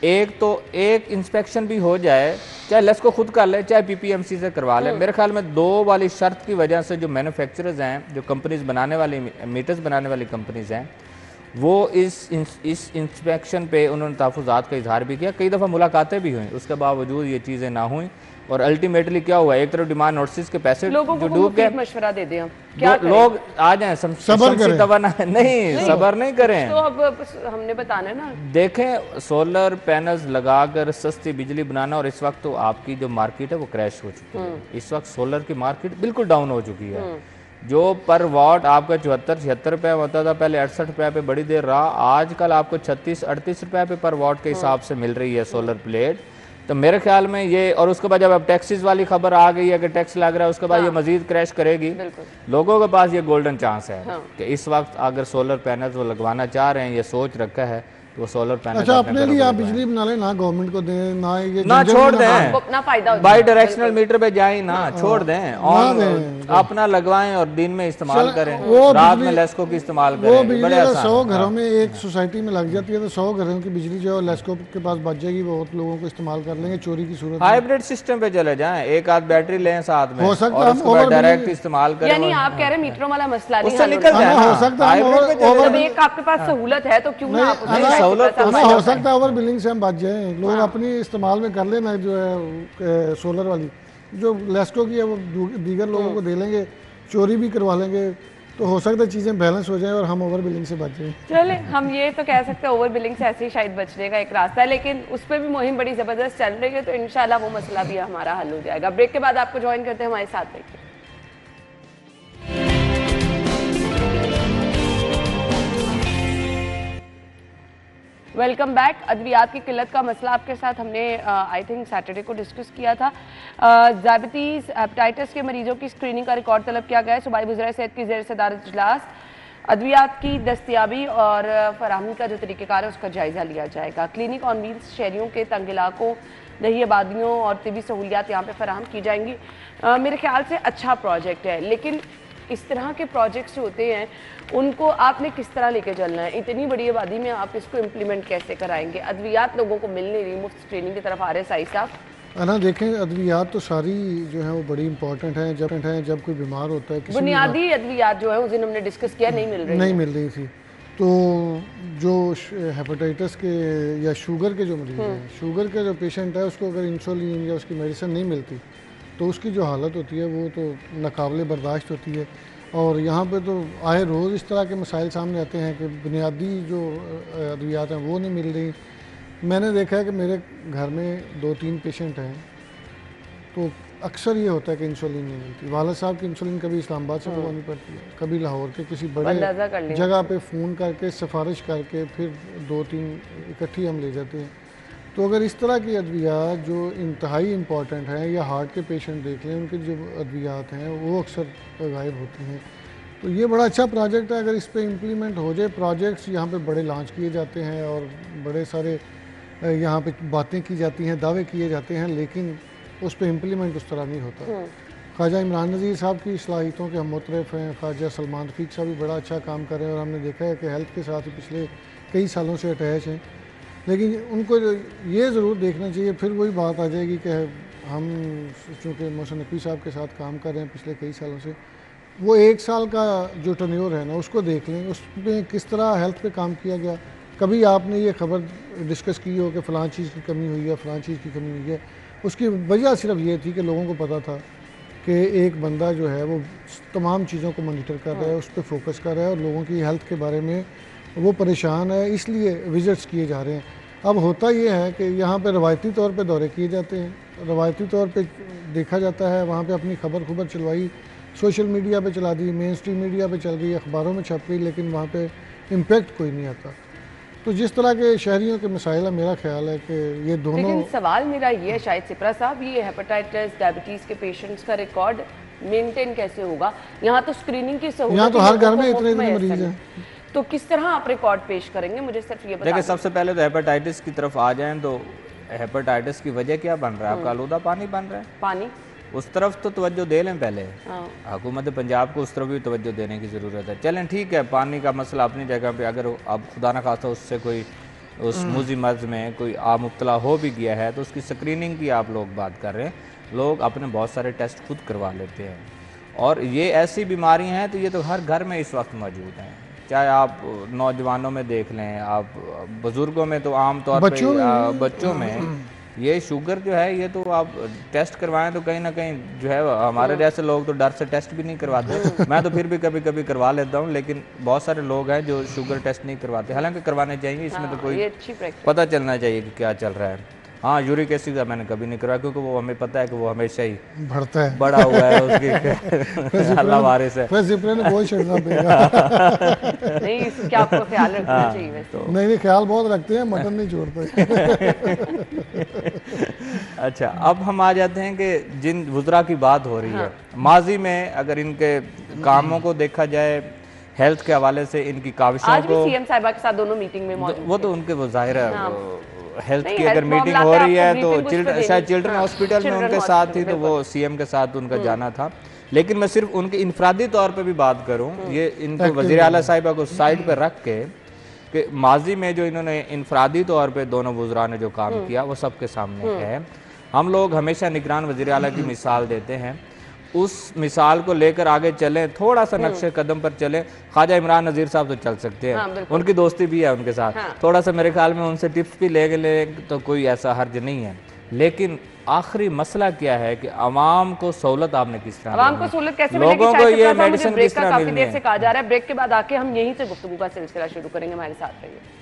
एक तो एक इंस्पेक्शन भी हो जाए, चाहे लेस्को खुद कर ले चाहे PPMC से करवा ले। मेरे ख्याल में 2 वाली शर्त की वजह से जो मैन्युफैक्चरर्स हैं, जो कंपनीज बनाने वाली मीटर्स बनाने वाली कंपनीज हैं, वो इस इंस्पेक्शन पे उन्होंने तहफ़्फ़ुज़ात का इजहार भी किया। कई दफ़ा मुलाकातें भी हुई, उसके बावजूद ये चीज़ें ना हुई, और अल्टीमेटली क्या हुआ, एक तरफ डिमांड नोटिस के पैसे जो डूब गए। मशवरा दे दें, क्या लोग आ जाए सबर नहीं, सबर नहीं करें। तो अब हमने बताना है ना, देखें सोलर पैनल्स लगाकर सस्ती बिजली बनाना, और इस वक्त तो आपकी जो मार्केट है वो क्रैश हो चुकी है। इस वक्त सोलर की मार्केट बिल्कुल डाउन हो चुकी है। जो पर वाट आपका 74-76 रुपये होता था पहले, 68 रुपये पे बड़ी देर रहा, आजकल आपको 36-38 रुपये पे पर वाट के हिसाब से मिल रही है सोलर प्लेट। तो मेरे ख्याल में ये, और उसके बाद जब अब टैक्सेस वाली खबर आ गई है कि टैक्स लग रहा है, उसके बाद ये मजीद क्रैश करेगी। लोगों के पास ये गोल्डन चांस है कि इस वक्त अगर सोलर पैनल्स वो लगवाना चाह रहे हैं, ये सोच रखा है वो सोलर पैनल। अच्छा, अपने लिए आप बिजली बना लें, ना गवर्नमेंट को दें, ना ये ना छोड़ दें, अपना फायदा बाई डायरेक्शनल मीटर पे जाए ना, छोड़ दें, और अपना लगवाएं और दिन में इस्तेमाल करें, रात में लेस्को की इस्तेमाल करें। वो बिजली अगर 100 घरों में एक सोसाइटी में लग जाती है तो 100 घरों की बिजली जो है लेस्को के पास बच जाएगी, बहुत लोगों को इस्तेमाल कर लेंगे चोरी की सूरत। हाइब्रिड सिस्टम पे चले जाएं, एक आध बैटरी लें साथ में, हो सकता और उसके बाद डायरेक्ट इस्तेमाल करें। यानी आप कह रहे हैं मीटरों वाला मसला नहीं, उससे निकल जाए, हो सकता है एक आपके पास सहूलत है तो क्यों ना सहूलत हो सकता है ओवर बिलिंग से हम बच जाएं। लोग अपनी इस्तेमाल में कर लेना, जो है सोलर वाली जो लेस्को की है वो दीगर लोगों को दे लेंगे, चोरी भी करवा लेंगे, तो हो सकता है चीज़ें बैलेंस हो जाएं और हम ओवर बिलिंग से बच जाएं। चले, हम ये तो कह सकते हैं ओवर बिलिंग से ऐसे ही शायद बचने का एक रास्ता है, लेकिन उस पर भी मुहिम बड़ी ज़बरदस्त चल रही है, तो इंशाल्लाह वो मसला भी हमारा हल हो जाएगा। ब्रेक के बाद आपको ज्वाइन करते हैं, हमारे साथ रहिए। Welcome back. अद्वियात की किल्लत का मसला आपके साथ हमने आई थिंक सैटरडे को डिस्कस किया था। डायबिटीज़ हेपेटाइटिस के मरीजों की स्क्रीनिंग का रिकॉर्ड तलब किया गया है। सूबाई वज़ीर सेहत की ज़ेर सदारत इजलास अद्वियात की दस्तियाबी और फराहमी का जो तरीक़ेकार है उसका जायज़ा लिया जाएगा। क्लिनिक ऑन व्हील्स शहरियों के तंग इलाकों, दही आबादियों और तिबी सहूलियात यहाँ पर फराहम की जाएंगी। मेरे ख्याल से अच्छा प्रोजेक्ट है, लेकिन इस तरह के प्रोजेक्ट्स जो होते हैं उनको आपने किस तरह लेके चलना है? इतनी बड़ी आबादी में आप इसको इम्प्लीमेंट कैसे कराएंगे? अद्वियात लोगों को मिल नहीं रही, मुफ्त स्क्रीनिंग की तरफ आ रहे साई साहब। है ना, देखें अद्वियात तो सारी जो है वो बड़ी इंपॉर्टेंट है। जब कोई बीमार होता है, बुनियादी अद्वियात जो है उस दिन हमने डिस्कस किया, नहीं मिल रही थी। तो जो हेपेटाइटिस के या शुगर के जो मरीज हैं, शुगर के जो पेशेंट है, उसको अगर इंसुलिन या उसकी मेडिसिन नहीं मिलती तो उसकी जो हालत होती है वो तो नाकाबिले बर्दाश्त होती है। और यहाँ पे तो आए रोज़ इस तरह के मसाइल सामने आते हैं कि बुनियादी जो अद्वियात हैं वो नहीं मिल रही। मैंने देखा है कि मेरे घर में 2-3 पेशेंट हैं, तो अक्सर ये होता है कि इंसुलिन नहीं मिलती। वालिद साहब की इंसुलिन कभी इस्लामाबाद से करवानी पड़ती है, कभी लाहौर के किसी बड़े जगह पे फ़ोन करके सिफारिश करके फिर 2-3 इकट्ठी हम ले जाते हैं। तो अगर इस तरह की अद्वियात जो इंतहाई इम्पॉर्टेंट हैं, या हार्ट के पेशेंट देख लें, उनके जो अद्वियात हैं वो अक्सर गायब होती हैं। तो ये बड़ा अच्छा प्रोजेक्ट है, अगर इस पर इम्प्लीमेंट हो जाए। प्रोजेक्ट्स यहाँ पे बड़े लॉन्च किए जाते हैं और बड़े सारे यहाँ पे बातें की जाती हैं, दावे किए जाते हैं, लेकिन उस पर इम्प्लीमेंट उस तरह नहीं होता। ख्वाजा इमरान नज़ीर साहब की सलाहियतों के हम मुतरफ़ हैं। ख्वाजा सलमान रफ़ीक साहब भी बड़ा अच्छा काम कर रहे हैं और हमने देखा है कि हेल्थ के साथ पिछले कई सालों से अटैच हैं। लेकिन उनको ये ज़रूर देखना चाहिए, फिर वही बात आ जाएगी कि हम चूँकि मोहसिन नकवी साहब के साथ काम कर रहे हैं पिछले कई सालों से, वो 1 साल का जो टर्न्योर है ना उसको देख लें, उसमें किस तरह हेल्थ पे काम किया गया। कभी आपने ये खबर डिस्कस की हो कि फ़लाँ चीज़ की कमी हुई है, फ़लाँ चीज़ की कमी हुई है। उसकी वजह सिर्फ ये थी कि लोगों को पता था कि एक बंदा जो है वो तमाम चीज़ों को मॉनिटर कर रहा है, उस पर फोकस कर रहा है और लोगों की हेल्थ के बारे में वो परेशान है, इसलिए विजिट्स किए जा रहे हैं। अब होता ये है कि यहाँ पे रवायती तौर पे दौरे किए जाते हैं, रवायती तौर पे देखा जाता है, वहाँ पे अपनी खबर चलवाई, सोशल मीडिया पे चला दी, मेन स्ट्रीम मीडिया पे चल गई, अखबारों में छप गई, लेकिन वहाँ पे इम्पेक्ट कोई नहीं आता। तो जिस तरह के शहरियों के मसाइल है, मेरा ख्याल है कि ये दोनों। लेकिन सवाल मेरा ये है शायद सिप्रा साहब, ये हेपेटाइटिस डायबिटीज़ के पेशेंट्स का रिकॉर्ड मेंटेन कैसे होगा? यहाँ तो स्क्रीनिंग की सहूलत, यहाँ तो हर घर में इतने मरीज हैं, तो किस तरह आप रिकॉर्ड पेश करेंगे? मुझे सिर्फ ये बताइए। देखिए, सबसे पहले तो हेपेटाइटिस की तरफ आ जाएं तो हेपेटाइटिस की वजह क्या बन रहा है? आपका आलूदा पानी बन रहा है। पानी उस तरफ तो तवज्जो दे लें पहले। हुकूमत पंजाब को उस तरफ भी तवज्जो देने की ज़रूरत है। चलें ठीक है, पानी का मसला अपनी जगह पे, अगर अब खुदा न खास्ता उससे कोई उस मुजी मर्ज में कोई मुब्तला हो भी गया है तो उसकी स्क्रीनिंग की आप लोग बात कर रहे हैं। लोग अपने बहुत सारे टेस्ट खुद करवा लेते हैं और ये ऐसी बीमारी हैं तो ये तो हर घर में इस वक्त मौजूद हैं। चाहे आप नौजवानों में देख लें, आप बुज़ुर्गों में तो आम तौर पे बच्चों में ये शुगर जो है, ये तो आप टेस्ट करवाएं तो कहीं ना कहीं जो है, हमारे जैसे लोग तो डर से टेस्ट भी नहीं करवाते। मैं तो फिर भी कभी कभी करवा लेता हूँ, लेकिन बहुत सारे लोग हैं जो शुगर टेस्ट नहीं करवाते, हालांकि करवाने चाहिए। इसमें तो कोई पता चलना चाहिए कि क्या चल रहा है। हाँ, यूरिक एसिड का मैंने कभी नहीं करवाया क्योंकि वो हमें पता है कि वो हमेशा ही बढ़ता है, बड़ा हुआ है उसकी अल्लाह वारिस है। नहीं, इसका आपको ख्याल रखना चाहिए वैसे। तो नहीं, ख्याल बहुत रखते हैं, मटन नहीं छोड़ते। अच्छा, अब हम आ जाते हैं कि जिन वुज़रा की बात हो रही है, माजी में अगर इनके कामों को देखा जाए, हेल्थ के हवाले से इनकी काविशों आज भी सीएम साहिबा के साथ दोनों मीटिंग में मौजूद, वो तो उनके वो जाहिर है हेल्थ की अगर मीटिंग हो रही है तो शायद चिल्ड्रन हॉस्पिटल में उनके साथ ही, तो वो सीएम के साथ उनका जाना था। लेकिन मैं सिर्फ उनके इनफरादी तौर पे भी बात करूं, ये इनको वज़ीर आला साहिबा को साइड पर रख के कि माजी में जो इन्होंने इनफरादी तौर पे दोनों वुज़रा ने जो काम किया वो सबके सामने है। हम लोग हमेशा निगरान वज़ीर आला की मिसाल देते हैं, उस मिसाल को लेकर आगे चलें, थोड़ा सा नक्शे कदम पर चलें। ख्वाजा इमरान नज़ीर साहब तो चल सकते हैं, उनकी दोस्ती भी है उनके साथ, थोड़ा सा मेरे ख्याल में उनसे टिप्स भी ले तो कोई ऐसा हर्ज नहीं है। लेकिन आखिरी मसला क्या है कि आवाम को सहूलत आपने किस तरह आवाम को सहूलत कैसे मिलेगी? लोगों को ये मुझे मेडिसिन ब्रेक किस का तरह काफी मिलनी देर से है? कहा जा रहा है, ब्रेक के बाद आके हम यहीं से गुफ्तगू का सिलसिला शुरू करेंगे, हमारे साथ रहिए।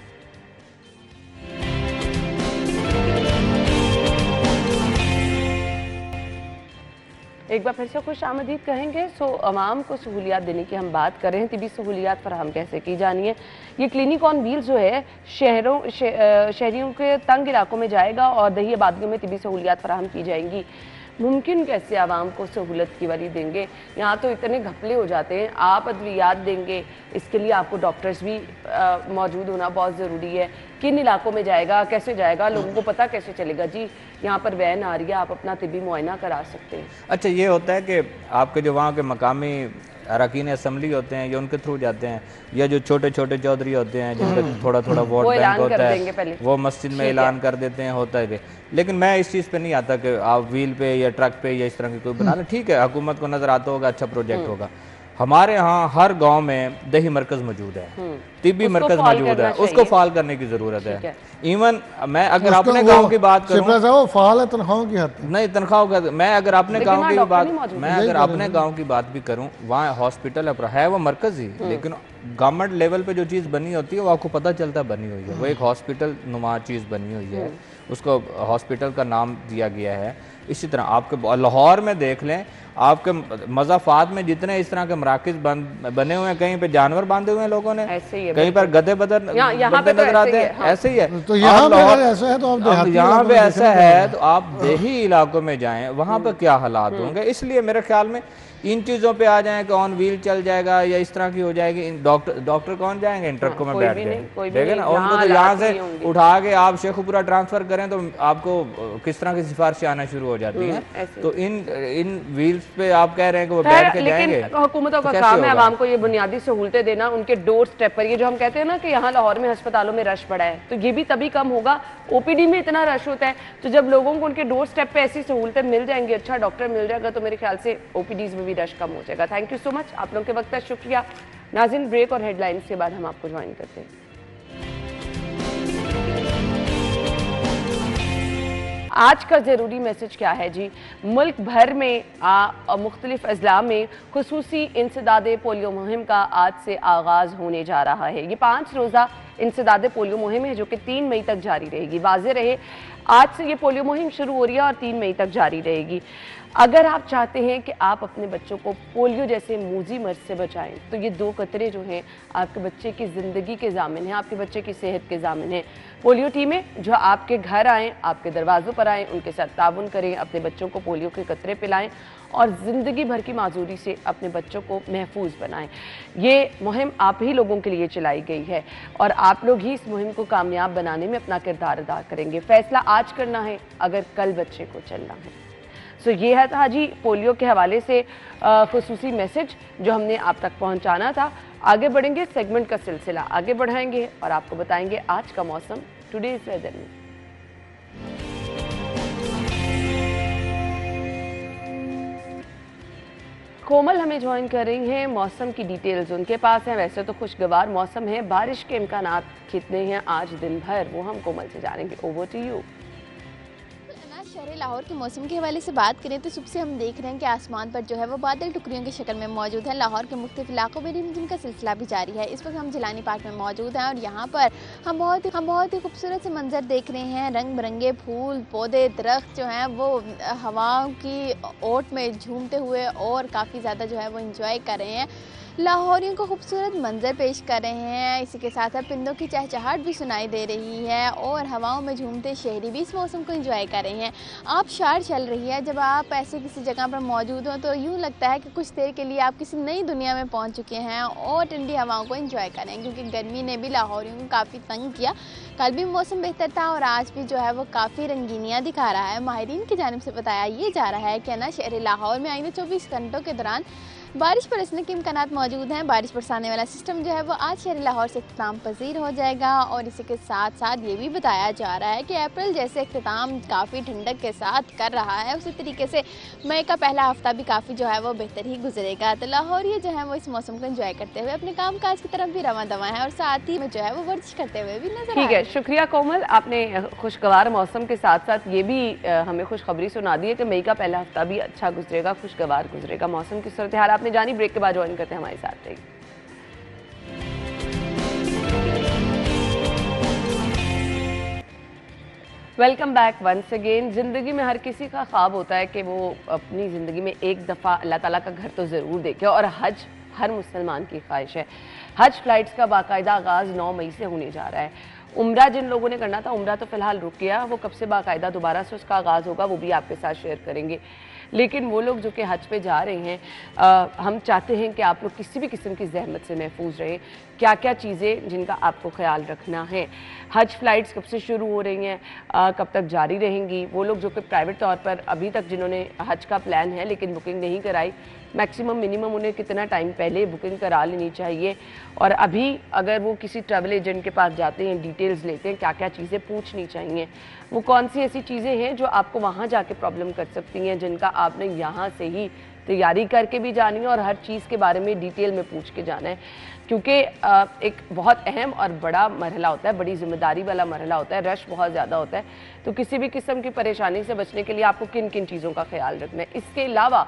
एक बार फिर से खुश आमदीद कहेंगे। अवाम को सहूलियात देने की हम बात कर रहे हैं, तिबी सहूलियात फराहम कैसे की जानी है। ये क्लिनिक ऑन व्हील्स जो है शहरियों के तंग इलाकों में जाएगा और दही आबादियों में तिबी सहूलियात फराहम की जाएंगी। मुमकिन कैसे आवाम को सहूलत की वाली देंगे? यहाँ तो इतने घपले हो जाते हैं। आप अद्वियात देंगे, इसके लिए आपको डॉक्टर्स भी मौजूद होना बहुत ज़रूरी है। किन इलाकों में जाएगा, कैसे जाएगा, लोगों को पता कैसे चलेगा? जी यहाँ पर वैन आ रही है, आप अपना तिबी मुआयना करा सकते हैं। अच्छा, ये होता है कि आपके जो वहाँ के मकामी अरकान असम्बली होते हैं, ये उनके थ्रू जाते हैं, या जो छोटे छोटे चौधरी होते हैं जिनका थोड़ा थोड़ा वोट बैंक होता है, वो मस्जिद में ऐलान कर देते हैं, होता है। लेकिन मैं इस चीज़ पे नहीं आता कि आप व्हील पे या ट्रक पे या इस तरह की कोई बना लें। ठीक है, हुकूमत को नज़र आता होगा, अच्छा प्रोजेक्ट होगा। हमारे यहाँ हर गांव में दही मरकज मौजूद है, तिब्बी मरकज मौजूद है, उसको फाल करने की जरूरत है। इवन मैं अगर अपने गांव की बात करूं, फाल है तनख्वाहों की हद नहीं, तनख्वाहों का मैं अगर अपने गांव की बात मैं अगर अपने गांव की बात भी करूं, वहाँ हॉस्पिटल है वो मरकज ही, लेकिन गवर्नमेंट लेवल पे जो चीज़ बनी होती है वो आपको पता चलता बनी हुई है, वो एक हॉस्पिटल नुमा चीज़ बनी हुई है, उसको हॉस्पिटल का नाम दिया गया है। इसी तरह आपके लाहौर में देख लें, आपके मज़ाफ़ात में जितने इस तरह के मराकज़ बने हुए हैं, कहीं पे जानवर बांधे हुए हैं लोगों ने, कहीं पर गधे बदर नजर आते हैं, ऐसे ही है। तो यहाँ पे ऐसा है, तो आप यहाँ पे ऐसा है तो आप देही इलाकों में जाएं, वहाँ पे क्या हालात होंगे। इसलिए मेरे ख्याल में इन चीज़ों पे आ जाएं कि ऑन व्हील चल जाएगा या इस तरह की हो जाएगी। डॉक्टर कौन जाएंगे इन ट्रकों में बैठ के, देखे ना, उनको तो यहाँ से उठा के आप शेखुपुरा ट्रांसफर करें तो आपको किस तरह की सिफारिशें आना शुरू हो जाती हैं। तो इन व्हील्स पे आप कह रहे हैं कि वो बैठ के जाएंगे। हुकूमतों का काम है आवाम को ये बुनियादी सहूलतें देना, उनके डोर स्टेप पर। ये जो हम कहते हैं ना कि यहाँ लाहौर में अस्पतालों में रश पड़ा है, तो ये भी तभी कम होगा। ओपीडी में इतना रश होता है, तो जब लोगों को उनके डोर स्टेप पे ऐसी सहूलतें मिल जाएंगी, अच्छा डॉक्टर मिल जाएगा, तो मेरे ख्याल से ओपीडीज में भी रश कम हो जाएगा। थैंक यू सो मच, आप लोगों के वक्त का शुक्रिया। नाज़रीन, ब्रेक और हेडलाइंस के बाद हम आपको ज्वाइन करते हैं। आज का ज़रूरी मैसेज क्या है जी? मुल्क भर में मुख्तलिफ अजला में खुसूसी इंसदाद पोलियो मुहिम का आज से आगाज़ होने जा रहा है। ये 5 रोज़ा इंसदाद पोलियो मुहिम है जो कि 3 मई तक जारी रहेगी। वाज़े रहे, आज से ये पोलियो मुहिम शुरू हो रही है और 3 मई तक जारी रहेगी। अगर आप चाहते हैं कि आप अपने बच्चों को पोलियो जैसे मूजी मर्ज से बचाएं, तो ये 2 कतरे जो हैं आपके बच्चे की ज़िंदगी के ज़ामिन हैं, आपके बच्चे की सेहत के ज़ामिन हैं। पोलियो टीमें जो आपके घर आएँ, आपके दरवाज़ों पर आएँ, उनके साथ ताउन करें, अपने बच्चों को पोलियो के कतरे पिलाएं और ज़िंदगी भर की माजूरी से अपने बच्चों को महफूज बनाएं। ये मुहिम आप ही लोगों के लिए चलाई गई है और आप लोग ही इस मुहिम को कामयाब बनाने में अपना किरदार अदा करेंगे। फैसला आज करना है अगर कल बच्चे को चलना है। सो ये है था जी पोलियो के हवाले से खुसूसी मैसेज जो हमने आप तक पहुंचाना था। आगे बढ़ेंगे, सेगमेंट का सिलसिला आगे बढ़ाएंगे और आपको बताएंगे आज का मौसम टुडेज वेदर में। कोमल हमें ज्वाइन कर रही हैं, मौसम की डिटेल्स उनके पास हैं। वैसे तो खुशगवार मौसम है, बारिश के इम्कानात कितने हैं आज दिन भर, वो हम कोमल से जानेंगे। Over to you. शहर लाहौर के मौसम के हवाले से बात करें तो सुबह से हम देख रहे हैं कि आसमान पर जो है वो बादल टुकड़ियों की शक्ल में मौजूद है। लाहौर के मुख्तलिफ इलाकों में रिमझिम का सिलसिला भी जारी है। इस वक्त हम जिलानी पार्क में मौजूद हैं और यहाँ पर हम बहुत ही खूबसूरत से मंजर देख रहे हैं। रंग बिरंगे फूल, पौधे, दरख्त जो हैं वो हवाओं की ओट में झूमते हुए और काफ़ी ज़्यादा जो है वो इंजॉय कर रहे हैं, लाहौरियों को खूबसूरत मंजर पेश कर रहे हैं। इसी के साथ साथ परिंदों की चहचहाहट भी सुनाई दे रही है और हवाओं में झूमते शहरी भी इस मौसम को एंजॉय कर रहे हैं। आप शार चल रही है, जब आप ऐसे किसी जगह पर मौजूद हो तो यूँ लगता है कि कुछ देर के लिए आप किसी नई दुनिया में पहुँच चुके हैं और ठंडी हवाओं को एंजॉय कर रहे हैं, क्योंकि गर्मी ने भी लाहौरियों को काफ़ी तंग किया। कल भी मौसम बेहतर था और आज भी जो है वो काफ़ी रंगीनियाँ दिखा रहा है। माहिरीन की जानिब से बताया ये जा रहा है कि ना शहर लाहौर में आइंदा 24 घंटों के दौरान बारिश बरसने के इम्कानात मौजूद हैं। बारिश बरसाने वाला सिस्टम जो है वो आज शहर लाहौर से इख्तिताम पजीर हो जाएगा और इसी के साथ साथ ये भी बताया जा रहा है कि अप्रैल जैसे इख्तिताम काफ़ी ठंडक के साथ कर रहा है, उसी तरीके से मई का पहला हफ्ता भी काफ़ी जो है वो बेहतर ही गुजरेगा। तो लाहौरिये जो है वो इस मौसम को एंजॉय करते हुए अपने काम काज की तरफ भी रवां दवा है और साथ ही में जो है वो वर्जिश करते हुए भी नजर ठीक है। शुक्रिया कोमल, आपने खुशगवार मौसम के साथ साथ ये भी हमें खुशखबरी सुना दी है कि मई का पहला हफ्ता भी अच्छा गुजरेगा, खुशगवार गुजरेगा। मौसम की सूरत हाल आपने जानी। ब्रेक के बाद ज्वाइन करते हैं हमारे साथ रहिए। Welcome back once again. ज़िंदगी में हर किसी का ख्वाब होता है कि वो अपनी ज़िंदगी में एक दफ़ा अल्लाह ताला का घर तो ज़रूर देखे और हज हर मुसलमान की ख्वाहिश है। हज फ्लाइट्स का बाकायदा आगाज़ 9 मई से होने जा रहा है। उम्रा जिन लोगों ने करना था, उम्रा तो फ़िलहाल रुक गया, वो कब से बाकायदा दोबारा से उसका आगाज़ होगा वो भी आपके साथ शेयर करेंगे। लेकिन वो लोग जो कि हज पे जा रहे हैं, हम चाहते हैं कि आप लोग किसी भी किस्म की जहमत से महफूज रहें। क्या क्या चीज़ें जिनका आपको ख्याल रखना है। हज फ़्लाइट्स कब से शुरू हो रही हैं, कब तक जारी रहेंगी। वो लोग जो कि प्राइवेट तौर पर अभी तक जिन्होंने हज का प्लान है लेकिन बुकिंग नहीं कराई, मैक्सिमम मिनिमम उन्हें कितना टाइम पहले बुकिंग करा लेनी चाहिए। और अभी अगर वो किसी ट्रैवल एजेंट के पास जाते हैं, डिटेल्स लेते हैं, क्या क्या चीज़ें पूछनी चाहिए, वो कौन सी ऐसी चीज़ें हैं जो आपको वहाँ जाके प्रॉब्लम कर सकती हैं, जिनका आपने यहाँ से ही तैयारी करके भी जानी है और हर चीज़ के बारे में डिटेल में पूछ के जाना है। क्योंकि एक बहुत अहम और बड़ा मरहला होता है, बड़ी जिम्मेदारी वाला मरहला होता है, रश बहुत ज़्यादा होता है। तो किसी भी किस्म की परेशानी से बचने के लिए आपको किन किन चीज़ों का ख्याल रखना है। इसके अलावा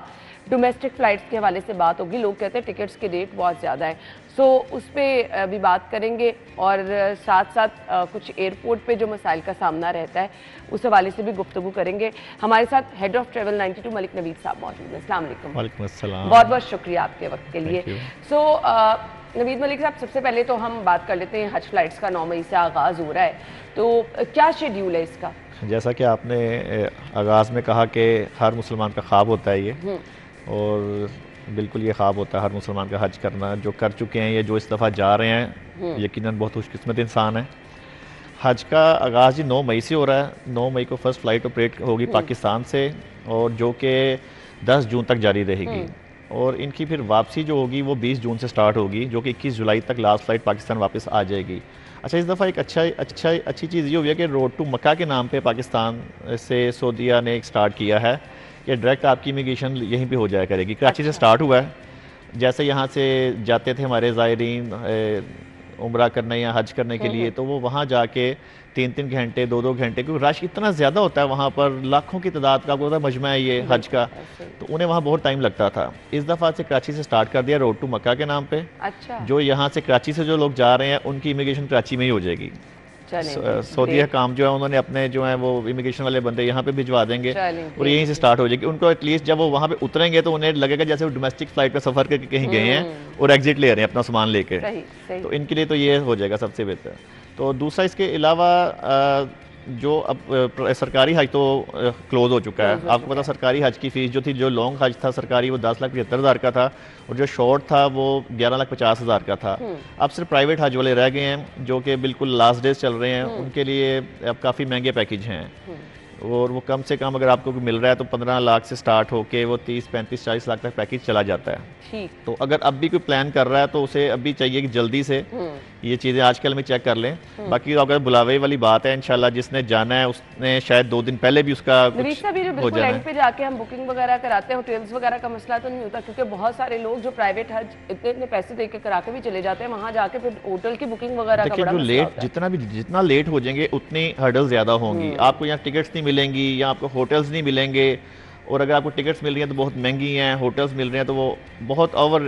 डोमेस्टिक फ़्लाइट्स के हवाले से बात होगी। लोग कहते हैं टिकट्स के रेट बहुत ज़्यादा है, सो उस पर भी बात करेंगे और साथ साथ कुछ एयरपोर्ट पे जो मसाइल का सामना रहता है उस हवाले से भी गुफ्तगू करेंगे। हमारे साथ head of travel 92 Malik Naveed साहब मौजूद हैं। अस्सलाम वालेकुम। वालेकुम अस्सलाम। बहुत बहुत शुक्रिया आपके वक्त के लिए। सो नवीद मलिक साहब, सबसे पहले तो हम बात कर लेते हैं, हज फ्लाइट्स का 9 मई से आगाज़ हो रहा है, तो क्या शेड्यूल है इसका? जैसा कि आपने आगाज़ में कहा कि हर मुसलमान का ख्वाब होता है ये, और बिल्कुल ये ख्वाब होता है हर मुसलमान का हज करना। जो कर चुके हैं या जो इस दफ़ा जा रहे हैं, यकीनन बहुत खुशकिस्मत इंसान है। हज का आगाज़ ही 9 मई से हो रहा है। 9 मई को फ़र्स्ट फ़्लाइट ऑपरेट होगी पाकिस्तान से और जो कि 10 जून तक जारी रहेगी। और इनकी फिर वापसी जो होगी वो 20 जून से स्टार्ट होगी, जो कि 21 जुलाई तक लास्ट फ़्लाइट पाकिस्तान वापस आ जाएगी। अच्छा, इस दफ़ा एक अच्छी चीज़ ये हुई है कि रोड टू मक्का के नाम पे पाकिस्तान से सऊदीया ने एक स्टार्ट किया है कि डायरेक्ट आपकी इमिग्रेशन यहीं पे हो जाया करेगी। कराची से स्टार्ट हुआ है। जैसे यहाँ से जाते थे हमारे ज़ायरीन उम्रा करने या हज करने के लिए, तो वो वहाँ जाके 3-3 घंटे 2-2 घंटे, क्योंकि रश इतना ज़्यादा होता है वहाँ पर, लाखों की तादाद का आपको मजमा है ये हज का, तो उन्हें वहाँ बहुत टाइम लगता था। इस दफ़ा से कराची से स्टार्ट कर दिया रोड टू मक्का के नाम पे। अच्छा। जो यहाँ से कराची से जो लोग जा रहे हैं उनकी इमिग्रेशन कराची में ही हो जाएगी। सऊदी काम जो है उन्होंने अपने जो है वो इमिग्रेशन वाले बंदे यहाँ पे भिजवा देंगे और यहीं से स्टार्ट हो जाएगी। उनको एटलीस्ट जब वो वहाँ पे उतरेंगे तो उन्हें लगेगा जैसे वो डोमेस्टिक फ्लाइट पे सफ़र करके कहीं गए हैं और एग्जिट ले रहे हैं अपना सामान लेके। तो इनके लिए तो ये हो जाएगा सबसे बेहतर। तो दूसरा, इसके अलावा जो अब सरकारी हज तो क्लोज हो चुका है। आपको पता सरकारी हज की फ़ीस जो थी, जो लॉन्ग हज था सरकारी, वो 10,75,000 का था और जो शॉर्ट था वो 11,50,000 का था। अब सिर्फ प्राइवेट हज वाले रह गए हैं जो कि बिल्कुल लास्ट डेज चल रहे हैं, उनके लिए अब काफ़ी महंगे पैकेज हैं और वो कम से कम अगर आपको मिल रहा है तो 15 लाख से स्टार्ट होके वो 30, 35, 40 लाख तक पैकेज चला जाता है। ठीक। तो अगर अब भी कोई प्लान कर रहा है तो उसे अभी चाहिए कि जल्दी से ये चीज़ें आजकल में चेक कर लें। बाकी अगर बुलावे वाली बात है, इंशाल्लाह जिसने जाना है उसने शायद 2 दिन पहले भी उसका हो जाना है। पे जाके हम बुकिंग वगैरह कराते हैं, होटल्स वगैरह का मसला तो नहीं होता, क्योंकि बहुत सारे लोग जो प्राइवेट हज इतने पैसे दे के करा के भी चले जाते हैं, वहाँ जाके फिर होटल की बुकिंग वगैरह का बड़ा मसला होता है। जितना लेट हो जाएंगे उतनी हर्डल ज़्यादा होंगी। आपको यहाँ टिकट्स नहीं मिलेंगी या आपको होटल्स नहीं मिलेंगे, और अगर आपको टिकट्स मिल रही हैं तो बहुत महंगी हैं, होटल्स मिल रहे हैं तो वो बहुत ओवर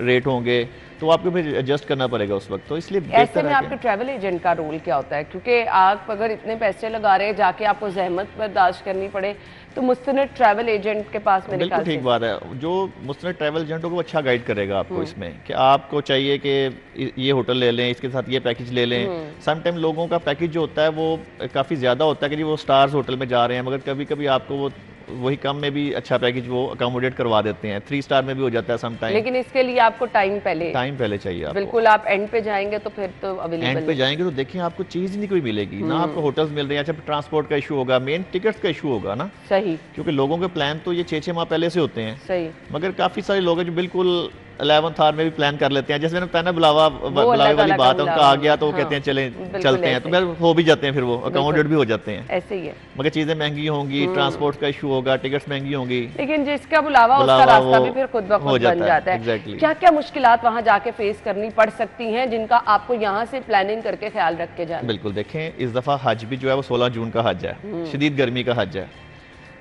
रेट होंगे, तो आपको फिर एडजस्ट करना पड़ेगा उस वक्त। तो इसलिए ऐसे में आपके ट्रैवल एजेंट का रोल क्या होता है? क्योंकि आप अगर इतने पैसे लगा रहे हैं, जाके आपको जहमत बर्दाश्त करनी पड़े, तो मुस्तनद ट्रैवल एजेंट के पास मेरे बिल्कुल ठीक बात है। जो मुस्तनद ट्रैवल एजेंट को अच्छा गाइड करेगा आपको इसमें, कि आपको चाहिए कि ये होटल ले लें, इसके साथ ये पैकेज ले लें। सम टाइम लोगों का पैकेज जो होता है वो काफ़ी ज़्यादा होता है कि जी वो स्टार्स होटल में जा रहे हैं, मगर कभी कभी आपको वो वही कम में भी अच्छा पैकेज वो अकोमोडेट करवा देते हैं, 3 स्टार में भी हो जाता है सम टाइम। लेकिन इसके लिए आपको टाइम पहले चाहिए आपको। बिल्कुल, आप एंड पे जाएंगे तो फिर तो अवेलेबल एंड पे जाएंगे तो देखिए आपको चीज़ ही नहीं कोई मिलेगी ना, आपको होटल्स मिल रहे हैं, अच्छा ट्रांसपोर्ट का इशू होगा, मेन टिकट्स का इशू होगा ना। सही, क्योंकि लोगों के प्लान तो ये 6-6 माह पहले से होते हैं, सही। मगर काफ़ी सारे लोग हैं जो बिल्कुल 11th आवर में भी प्लान कर लेते हैं, जैसे मैंने बताया ना बुलावे वाली बात है, उनका आ गया तो वो कहते हैं चलते हैं, तो फिर हो भी जाते हैं, फिर वो अकोमोडेट भी हो जाते हैं। ऐसे ही है, मगर चीज़ें महंगी होंगी, ट्रांसपोर्ट का इशू होगा, टिकट्स महंगी होंगी, लेकिन जिसका बुलावा उसका रास्ता भी फिर खुद ब खुद बन जाता है। Exactly। क्या क्या मुश्किलात वहाँ जाके फेस करनी पड़ सकती हैं जिनका आपको यहाँ से प्लानिंग करके ख्याल रख के जाना? बिल्कुल, देखें इस दफ़ा हज भी जो है वो 16 जून का हज है, शदीद गर्मी का हज है,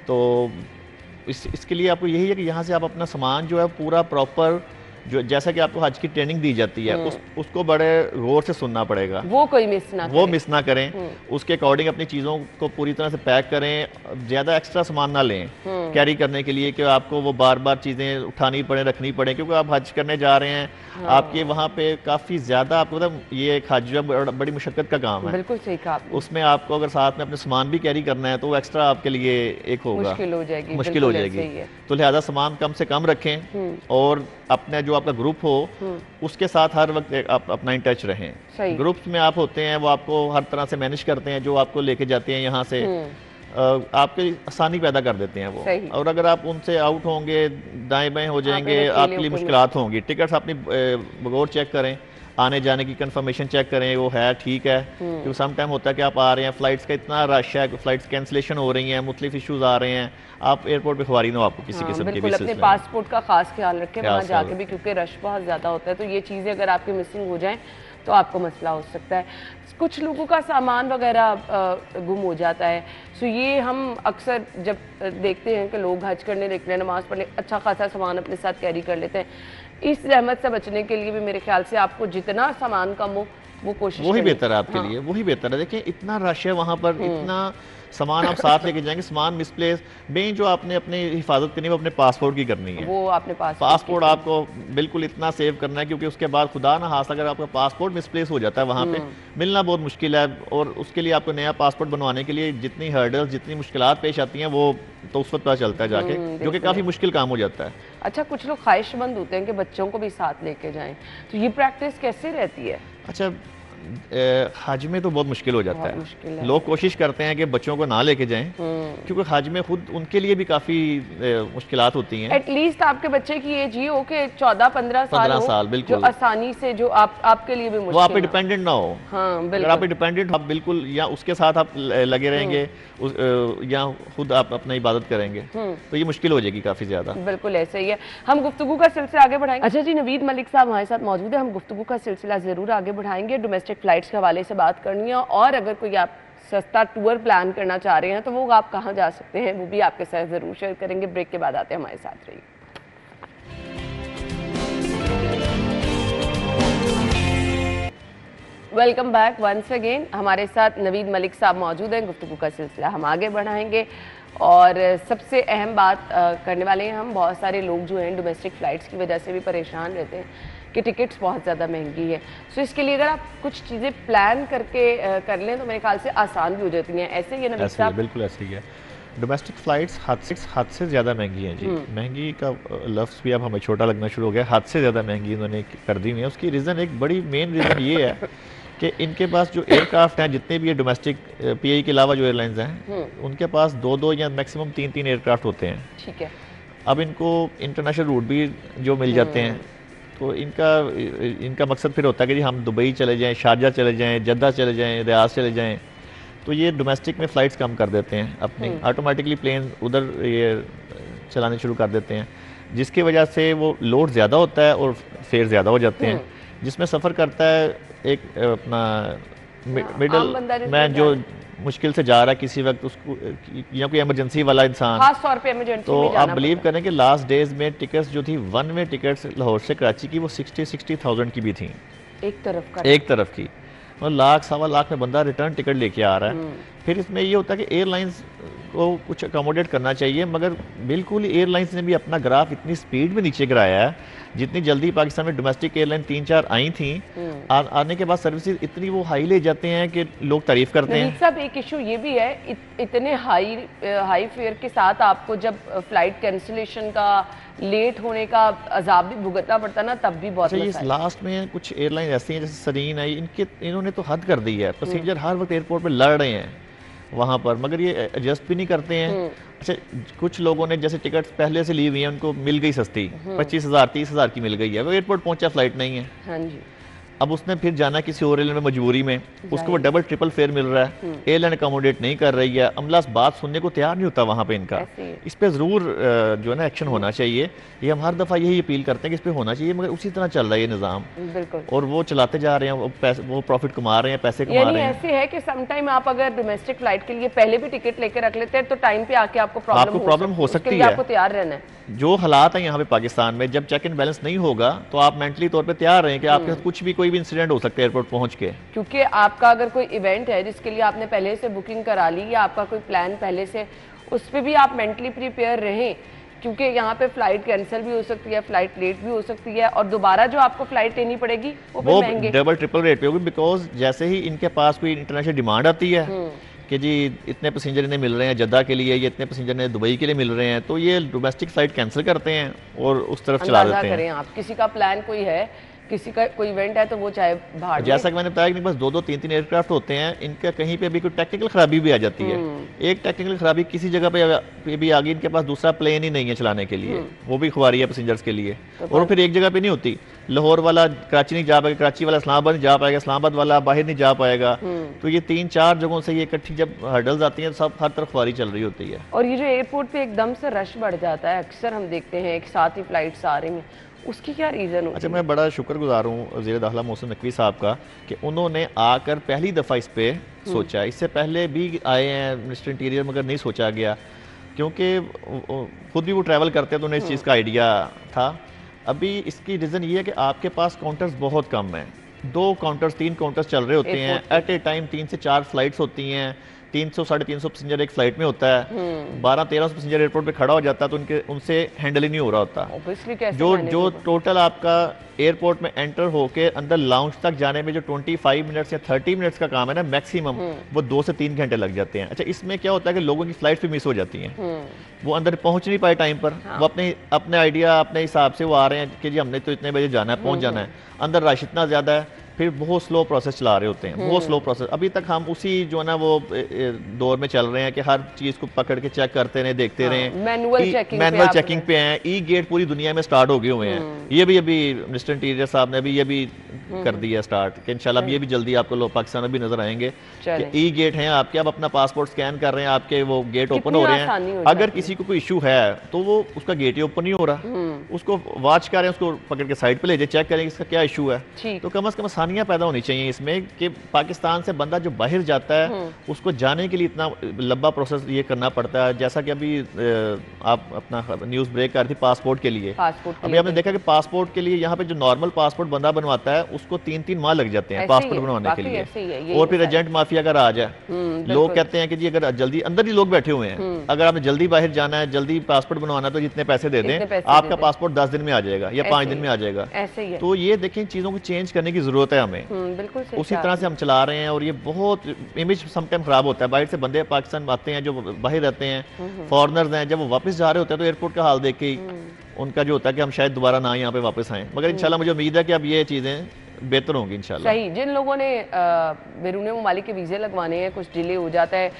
तो इसके लिए आपको यही है कि यहाँ से आप अपना सामान जो है पूरा प्रॉपर, जो जैसा कि आपको हज की ट्रेनिंग दी जाती है उसको बड़े गौर से सुनना पड़ेगा, वो कोई मिस ना करें, उसके अकॉर्डिंग अपनी चीज़ों को पूरी तरह से पैक करें, ज़्यादा एक्स्ट्रा सामान ना लें कैरी करने के लिए कि आपको वो बार बार चीज़ें उठानी पड़े, रखनी पड़े, क्योंकि आप हज करने जा रहे हैं, आपके वहाँ पे काफ़ी ज़्यादा आपको मतलब ये एक हज जो बड़ी मुशक्क़त का काम है। बिल्कुल सही कहा आपने। उसमें आपको अगर साथ में अपने सामान भी कैरी करना है तो वो एक्स्ट्रा आपके लिए एक होगा, मुश्किल हो जाएगी, तो लिहाजा सामान कम से कम रखें और अपने जो आपका ग्रुप हो उसके साथ हर वक्त आप अपना इन टच रहें। ग्रुप्स में आप होते हैं वो आपको हर तरह से मैनेज करते हैं, जो आपको लेके जाते हैं यहाँ से आपके आसानी पैदा कर देते हैं वो, और अगर आप उनसे आउट होंगे, दाएं बाएं हो जाएंगे, आपके लिए मुश्किलात होंगी। टिकट्स अपनी बगौर चेक करें, आने जाने की कंफर्मेशन चेक करें वो है ठीक है, क्योंकि सम टाइम होता है कि आप आ रहे हैं, फ्लाइट्स का इतना रश है, फ्लाइट्स कैंसिलेशन हो रही हैं, मुख्तलिफ इशूज़ आ रहे हैं, आप एयरपोर्ट पे खुआरी ना हो आपको किसी किस्म के भी। अपने पासपोर्ट का खास ख्याल रखें वहाँ जाके भी, क्योंकि रश बहुत ज़्यादा होता है, तो ये चीज़ें अगर आपकी मिसिंग हो जाएं तो आपको मसला हो सकता है। कुछ लोगों का सामान वगैरह गुम हो जाता है, सो ये हम अक्सर जब देखते हैं कि लोग हज करने निकले, नमाज पढ़ने, अच्छा खासा सामान अपने साथ कैरी कर लेते हैं। इस रहमत से बचने के लिए भी मेरे ख्याल से आपको जितना सामान कम हो वो कोशिश, वही बेहतर है आपके लिए, वही बेहतर है। देखिए इतना रश है वहाँ पर, इतना सामान आप साथ लेके जाएंगे, सामान मिसप्लेस, मेन जो आपने अपनी हिफाजत करनी है वो अपने पासपोर्ट की करनी है, वो आपने पासपोर्ट आपको बिल्कुल इतना सेव करना है, क्योंकि उसके बाद खुदा ना खास्ता अगर आपका पासपोर्ट मिसप्लेस हो जाता है वहाँ पे मिलना बहुत मुश्किल है, और उसके लिए आपको नया पासपोर्ट बनवाने के लिए जितनी हर्डल्स, जितनी मुश्किलात पेश आती हैं वो तो उस वक्त पता चलता है जाके, जो कि काफ़ी मुश्किल काम हो जाता है। अच्छा, कुछ लोग ख्वाहिशमंद होते हैं कि बच्चों को भी साथ लेके जाएं, तो ये प्रैक्टिस कैसे रहती है? अच्छा, हज में तो बहुत मुश्किल हो जाता है, लोग कोशिश करते हैं कि बच्चों को ना लेके जाएं, क्योंकि हज में खुद उनके लिए भी काफी मुश्किलात होती हैं। एटलीस्ट आपके बच्चे की एज ये हो कि 14-15 साल बिल्कुल, जो आसानी से, जो आपके लिए भी मुश्किल, वो आप पे डिपेंडेंट ना हो। हाँ, अगर आप पे डिपेंडेंट, आप बिल्कुल या उसके साथ आप लगे रहेंगे या खुद आप अपना इबादत करेंगे तो ये मुश्किल हो जाएगी काफी ज्यादा। बिल्कुल ऐसे ही है। हम गुफ्तगू का सिलसिला आगे बढ़ाएंगे। अच्छा जी, नवीद मलिक साहब हमारे साथ मौजूद है, हम गुफ्तगू का सिलसिला जरूर आगे बढ़ाएंगे। डोमेस्टिक फ्लाइट्स के हवाले से बात करनी है, और अगर कोई आप सस्ता टूर प्लान करना चाह रहे हैं तो वो आप कहाँ जा सकते हैं वो भी आपके साथ जरूर शेयर करेंगे। ब्रेक के बाद आते हैं, हमारे साथ रहिए। Welcome back once again. हमारे साथ नवीद मलिक साहब मौजूद हैं, गुफ्तगू का सिलसिला हम आगे बढ़ाएंगे, और सबसे अहम बात करने वाले हैं हम। बहुत सारे लोग जो हैं डोमेस्टिक फ़्लाइट्स की वजह से भी परेशान रहते हैं कि टिकट्स बहुत ज़्यादा महंगी है, सो इसके लिए अगर आप कुछ चीज़ें प्लान करके कर लें तो मेरे ख्याल से आसान भी हो जाती हैं। ऐसे ही है नवीद साहब? बिल्कुल ऐसे ही है। डोमेस्टिक फ़्लाइट्स हद से ज़्यादा महंगी हैं जी। महंगी का लफ्ज़ भी अब हमें छोटा लगना शुरू हो गया, हद से ज़्यादा महंगी उन्होंने कर दी हुई है। उसकी रीज़न, एक बड़ी मेन रीज़न ये है कि इनके पास जो एयरक्राफ्ट हैं, जितने भी ये डोमेस्टिक पीआई के अलावा जो एयरलाइंस हैं, उनके पास 2-2 या मैक्सिमम 3-3 एयरक्राफ्ट होते हैं। ठीक है। अब इनको इंटरनेशनल रूट भी जो मिल जाते हैं, तो इनका मकसद फिर होता है कि जी हम दुबई चले जाएं, शारजा चले जाएं, जद्दा चले जाएं, रियाद चले जाएं, तो ये डोमेस्टिक में फ़्लाइट्स कम कर देते हैं अपनी, ऑटोमेटिकली प्लेन उधर ये चलाने शुरू कर देते हैं, जिसकी वजह से वो लोड ज़्यादा होता है और फेयर ज़्यादा हो जाते हैं, जिसमें सफ़र करता है एक अपना मिडल मैन जो मुश्किल से जा रहा है किसी वक्त, उसको या कोई इमरजेंसी वाला इंसान, खास तौर पे इमरजेंसी तो में जाना आप बिलीव करें कि लास्ट डेज में टिकट्स जो थी, वन वे टिकट्स लाहौर से कराची की, वो 60,000 की भी थी, एक तरफ की। और लाख सवा लाख में बंदा रिटर्न टिकट लेके आ रहा है। फिर इसमें ये होता है कि एयरलाइंस को कुछ अकोमोडेट करना चाहिए, मगर बिल्कुल ही एयरलाइंस ने भी अपना ग्राफ इतनी स्पीड में नीचे गिराया है। जितनी जल्दी पाकिस्तान में डोमेस्टिक एयरलाइन 3-4 आई थी, आने के बाद सर्विसेज इतनी वो हाई ले जाते हैं कि लोग तारीफ करते हैं। सब एक इशू ये भी है, इतने हाई फेयर के साथ आपको जब फ्लाइट कैंसिलेशन का, लेट होने का अजाब भी भुगतना पड़ता ना, तब भी बहुत अच्छा, ये लास्ट में कुछ एयरलाइन ऐसी हैं जैसे सरीन आई, इन्होंने तो हद कर दी है। पैसेंजर हर वक्त एयरपोर्ट पे लड़ रहे हैं वहाँ पर, मगर ये एडजस्ट भी नहीं करते हैं। अच्छा, कुछ लोगों ने जैसे टिकट पहले से ली हुई है, उनको मिल गई सस्ती 25,000 30,000 की मिल गई है, वो एयरपोर्ट पहुंचा, फ्लाइट नहीं है। हाँ जी। अब उसने फिर जाना किसी और एयरलाइन में मजबूरी में, उसको वो डबल ट्रिपल फेयर मिल रहा है, एयरलाइन अकोमोडेट नहीं कर रही है, अमला बात सुनने को तैयार नहीं होता वहाँ पे इनका। इस पे ज़रूर जो है ना एक्शन होना चाहिए। ये हम हर दफ़ा यही अपील करते हैं कि इस पे होना चाहिए, मगर उसी तरह चल रहा है ये निज़ाम, और वो चलाते जा रहे हैं, वो प्रॉफिट कमा रहे हैं, पैसे कमा रहे हैं। ऐसे है कि समटाइम आप अगर डोमेस्टिक फ्लाइट के लिए पहले भी टिकट लेके रख लेते हैं तो टाइम पे आके आपको प्रॉब्लम हो सकती है, आपको तैयार रहना है। जो हालात है यहाँ पे पाकिस्तान में, जब चेक एंड बैलेंस नहीं होगा तो आप मेंटली तौर पे तैयार रहें कि आपके साथ कुछ भी, कोई भी इंसिडेंट हो सकता है एयरपोर्ट पहुंच के। क्योंकि आपका अगर कोई इवेंट है जिसके लिए आपने पहले से बुकिंग करा ली, या आपका कोई प्लान पहले से, उस पर भी आप मेंटली प्रिपेयर रहें, क्योंकि यहाँ पे फ्लाइट कैंसिल भी हो सकती है, फ्लाइट लेट भी हो सकती है, और दोबारा जो आपको फ्लाइट लेनी पड़ेगी वो महंगी, डबल ट्रिपल रेट पे होगी। बिकॉज जैसे ही इनके पास कोई इंटरनेशनल डिमांड आती है कि जी इतने पैसेंजर इन्हें मिल रहे हैं जद्दा के लिए, ये इतने पैसेंजर इन्हें दुबई के लिए मिल रहे हैं, तो ये डोमेस्टिक फ्लाइट कैंसिल करते हैं और उस तरफ चला देते हैं। आप किसी का प्लान कोई है, किसी का कोई इवेंट है, तो वो चाहे बाहर, जैसा कि मैंने बताया कि बस 2-2 3-3 एयरक्राफ्ट होते हैं, इनका कहीं पे भी कोई टेक्निकल खराबी भी आ जाती है। एक टेक्निकल खराबी किसी जगह पे भी आ गई, इनके पास दूसरा प्लेन ही नहीं है चलाने के लिए, वो भी खुआरी है पैसेंजर्स के लिए, और फिर एक जगह पे नहीं होती। लाहौर वाला कराची नहीं जा पाएगा, कराची वाला इस्लामाबाद नहीं जा पाएगा, इस्लामाबाद वाला बाहर नहीं जा पाएगा। तो ये 3-4 जगहों से ये इकट्ठी जब हर्डल्स आती हैं, सब हर तरफ खुआरी चल रही होती है। और ये जो एयरपोर्ट पे एकदम से रश बढ़ जाता है, अक्सर हम देखते हैं एक साथ ही फ्लाइट्स आ रही हैं, उसकी क्या रीज़न होती है? अच्छा, मैं बड़ा शुक्रगुजार हूँ वज़ीर दाखिला मोहसिन नकवी साहब का कि उन्होंने आकर पहली दफ़ा इस पे सोचा। इससे पहले भी आए हैं मिनिस्टर इंटीरियर, मगर नहीं सोचा गया, क्योंकि खुद भी वो ट्रैवल करते हैं तो उन्हें इस चीज़ का आइडिया था। अभी इसकी रीज़न ये है कि आपके पास काउंटर्स बहुत कम हैं, 2 काउंटर्स 3 काउंटर्स चल रहे होते हैं एट ए टाइम, 3 से 4 फ्लाइट्स होती हैं, 300-350 पैसेंजर एक फ्लाइट में होता है, 1200-1300 पैसेंजर एयरपोर्ट पे खड़ा हो जाता है, तो उनसे हैंडल ही नहीं हो रहा होता। जो टोटल आपका एयरपोर्ट में एंटर होके अंदर लाउंज तक जाने में जो 25 मिनट्स या 30 मिनट्स का काम है ना मैक्सिमम, वो 2 से 3 घंटे लग जाते हैं। अच्छा, इसमें क्या होता है कि लोगों की फ्लाइट भी मिस हो जाती हैं, वो अंदर पहुंच नहीं पाए टाइम पर। वो अपने आइडिया अपने हिसाब से वो आ रहे हैं कि जी हमने तो इतने बजे जाना है, पहुंच जाना है, अंदर रश इतना ज्यादा है, फिर बहुत स्लो प्रोसेस चला रहे होते हैं, बहुत स्लो प्रोसेस। अभी तक हम उसी जो है ना वो दौर में चल रहे हैं कि हर चीज को पकड़ के चेक करते रहे, देखते रहे, मैनुअल चेकिंग पे हैं। ई गेट पूरी दुनिया में स्टार्ट हो गए हुए हैं, ये भी अभी मिनिस्टर इंटीरियर साहब ने भी ये भी कर दिया स्टार्ट कि इंशाल्लाह ये भी जल्दी आपको लोग पाकिस्तान में भी नजर आएंगे कि ई गेट हैं आपके, आप अपना पासपोर्ट स्कैन कर रहे हैं, आपके वो गेट ओपन हो रहे हैं। अगर किसी को कोई इशू है तो वो उसका गेट ही ओपन नहीं हो रहा, उसको वॉच करें, उसको पकड़ के साइड पे ले जाए, चेक करें इसका क्या इशू है। तो कम से कम आसानियां पैदा होनी चाहिए इसमें कि पाकिस्तान से बंदा जो बाहर जाता है उसको जाने के लिए इतना लंबा प्रोसेस ये करना पड़ता है। जैसा कि अभी आप अपना न्यूज ब्रेक कर रही थी पासपोर्ट के लिए, अभी आपने देखा कि पासपोर्ट के लिए यहाँ पे जो नॉर्मल पासपोर्ट बंदा बनवाता है उसको 3-3 माह लग जाते हैं पासपोर्ट बनवाने के लिए, और फिर एजेंट माफिया अगर आ जाए, लोग कहते हैं कि जी अगर जल्दी, अंदर ही लोग बैठे हुए हैं, अगर आपने जल्दी बाहर जाना है, जल्दी पासपोर्ट बनवाना है तो जितने पैसे दे दें, आपका पासपोर्ट 10 दिन में आ जाएगा या 5 दिन में आ जाएगा। तो ये देखें, चीजों को चेंज करने की जरूरत है हमें, उसी तरह से हम चला रहे हैं, और ये बहुत इमेज समटाइम खराब होता है। बाहर से बंदे पाकिस्तान आते हैं जो बाहर रहते हैं, फॉरेनर्स हैं, जब वो वापस जा रहे होते हैं तो एयरपोर्ट का हाल देख के ही उनका जो होता है कि हम शायद दोबारा ना यहाँ पे वापस आएं। मगर इंशाल्लाह मुझे उम्मीद है कि अब ये चीजें बेहतर होंगी इंशाल्लाह। सही। जिन लोगों ने बैरून मुमालिक के वीजे लगवाने हैं, कुछ डिले हो जाता है,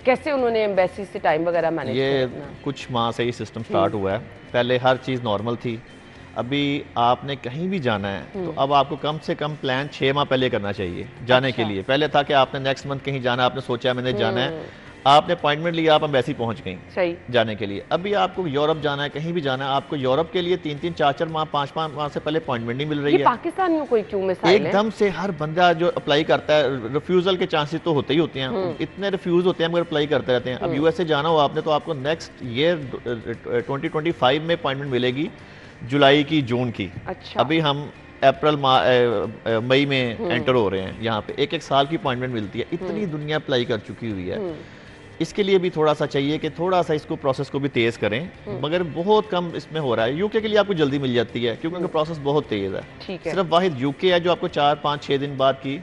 कैसे उन्होंने एम्बेसी से टाइम वगैरह मैनेज किया? ये कुछ माह से ही सिस्टम स्टार्ट हुआ है, पहले हर चीज़ नॉर्मल थी। अभी आपने कहीं भी जाना है तो अब आपको कम से कम प्लान 6 माह पहले करना चाहिए जाने के लिए। पहले था कि आपने नेक्स्ट मंथ कहीं जाना, आपने सोचा मैंने जाना है, आपने अपॉइंटमेंट लिया, आप एम्बेसी पहुंच गई सही जाने के लिए। अभी आपको यूरोप जाना है, कहीं भी जाना है, आपको यूरोप के लिए 3-3 4-4 माह 5-5 माह से पहले अपॉइंटमेंट नहीं मिल रही है। पाकिस्तान में कोई क्यों मिसाइल है? एकदम से हर बंदा जो अप्लाई करता है, रिफ्यूजल के चांसेस तो होते ही होते हैं, इतने रिफ्यूज होते हैं मगर अप्लाई करते रहते हैं। अब यूएसए जाना हो आपने तो आपको नेक्स्ट ईयर 2025 में अपॉइंटमेंट मिलेगी, जुलाई की, जून की। अच्छा। अभी हम अप्रैल मई में एंटर हो रहे हैं यहाँ पे, एक एक साल की अपॉइंटमेंट मिलती है। इतनी दुनिया अप्लाई कर चुकी हुई है। इसके लिए भी थोड़ा सा चाहिए कि थोड़ा सा इसको प्रोसेस को भी तेज़ करें, मगर बहुत कम इसमें हो रहा है। यूके के लिए आपको जल्दी मिल जाती है क्योंकि उनका प्रोसेस बहुत तेज़ है। सिर्फ वाहिद यूके है जो आपको 4, 5, 6 दिन बाद की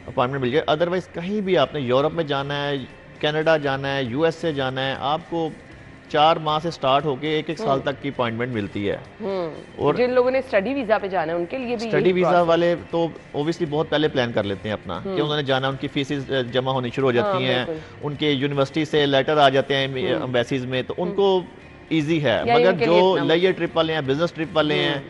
अपॉइंटमेंट मिल जाए। अदरवाइज कहीं भी आपने यूरोप में जाना है, कनाडा जाना है, यूएसए जाना है, आपको 4 माह से स्टार्ट होके 1-1 साल तक की अपॉइंटमेंट मिलती है। और जिन लोगों ने स्टडी वीजा पे जाना है उनके लिए भी स्टडी वीजा वाले तो ओबियसली बहुत पहले प्लान कर लेते हैं अपना कि उन्होंने जाना, उनकी फीसेस जमा होनी शुरू हो जाती हैं, उनके यूनिवर्सिटी से लेटर आ जाते हैं एम्बेसीज में, तो उनको ईजी है। मगर जो लेजर ट्रिप वाले हैं, बिजनेस ट्रिप वाले हैं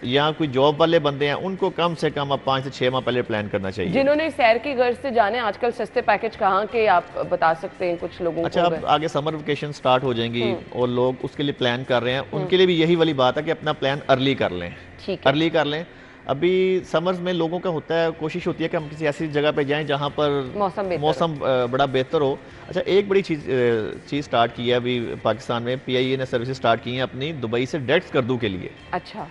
या कोई जॉब वाले बंदे हैं, उनको कम से कम अब 5 से 6 माह पहले प्लान करना चाहिए। जिन्होंने सैर की गर्ज से जाने, आजकल सस्ते पैकेज कहाँ के आप बता सकते हैं कुछ लोगों अच्छा, को? अब आगे समर वेकेशन स्टार्ट हो जाएंगी और लोग उसके लिए प्लान कर रहे हैं, उनके लिए भी यही वाली बात है कि अपना प्लान अर्ली कर लें। अर्ली कर लें। अभी समर्स में लोगों का होता है, कोशिश होती है कि हम किसी ऐसी जगह पे जाएं जहां पर मौसम बड़ा बेहतर हो। अच्छा, एक बड़ी चीज़ स्टार्ट की है अभी पाकिस्तान में, PIA ने सर्विसेज स्टार्ट की हैं अपनी दुबई से डायरेक्ट स्कर्दू के लिए। अच्छा,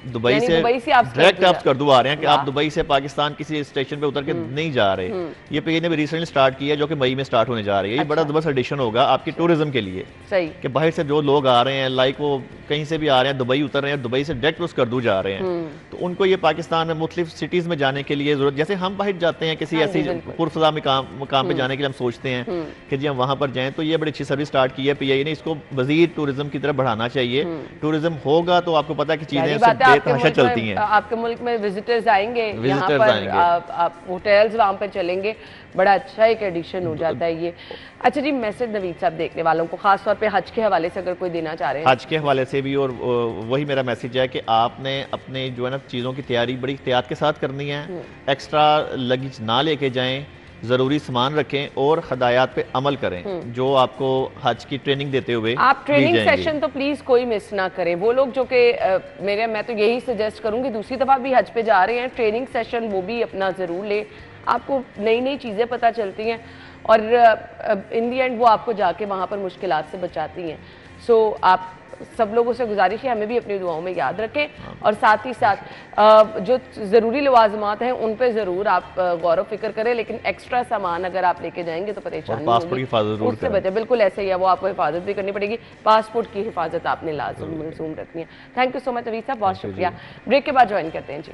दुबई से डायरेक्ट आप स्कर्दू आ रहे हैं कि आप दुबई से पाकिस्तान किसी स्टेशन पे उतर के नहीं जा रहे। ये PIA ने भी रिसेंटली स्टार्ट किया है जो कि मई में स्टार्ट होने जा रही है। ये बड़ा जबरदस्त एडिशन होगा आपकी टूरिज्म के लिए। सही कि बाहर से जो लोग आ रहे हैं, लाइक वो कहीं से भी आ रहे हैं, दुबई उतर रहे हैं, दुबई से डायरेक्ट वो स्कर्दू जा रहे हैं, तो उनको ये पाकिस्तान में मुख्तलिफ सिटीज़ में जाने के लिए जरूरत, जैसे हम बाहर जाते हैं किसी ऐसी पुरफज़ा मकाम पे जाने के लिए हम सोचते हैं कि जी हम वहाँ पर जाएँ, तो ये बड़ी अच्छी सर्विस स्टार्ट की है PIA ने। इसको मज़ीद टूरिज्म की तरफ बढ़ाना चाहिए। टूरिज्म होगा तो आपको पता है कि चीज़ें बेतहाशा चलती हैं। आपके मुल्क में विजिटर्स आएंगे, यहाँ पर आप होटल्स वहाँ पर चलेंगे, बड़ा अच्छा एक एडिशन हो जाता है ये। अच्छा जी, मैसेज नवीद साहब देखने वालों को खास तौर पे हज के हवाले से अगर कोई देना चाह रहे हैं? हज के हवाले से भी, और वही मेरा मैसेज है कि आपने अपने जो है ना चीज़ों की तैयारी बड़ी एहतियात के साथ करनी है। एक्स्ट्रा लगेज ना लेके जाएं, ज़रूरी सामान रखें और हदायत पे अमल करें जो आपको हज की ट्रेनिंग देते हुए आप ट्रेनिंग सेशन तो प्लीज कोई मिस ना करें। वो लोग जो कि मैं तो यही सजेस्ट करूंगी, दूसरी दफा भी हज पे जा रहे हैं, ट्रेनिंग सेशन वो भी अपना ज़रूर ले। आपको नई नई चीज़ें पता चलती हैं और इन दी एंड वो आपको जाके वहाँ पर मुश्किलात से बचाती हैं। सो आप सब लोगों से गुजारिश है हमें भी अपनी दुआओं में याद रखें, और साथ ही साथ जो ज़रूरी लवाजमात हैं उन पे ज़रूर आप गौर फिक्र करें, लेकिन एक्स्ट्रा सामान अगर आप लेके जाएंगे तो परेशानी होगी, उससे बचे। बिल्कुल ऐसे ही है, वो आपको हिफाजत भी करनी पड़ेगी। पासपोर्ट की हिफाजत आपने लाजम मलजूम रखनी है। Thank you so much Naveed साहब, बहुत शुक्रिया। ब्रेक के बाद ज्वाइन करते हैं जी।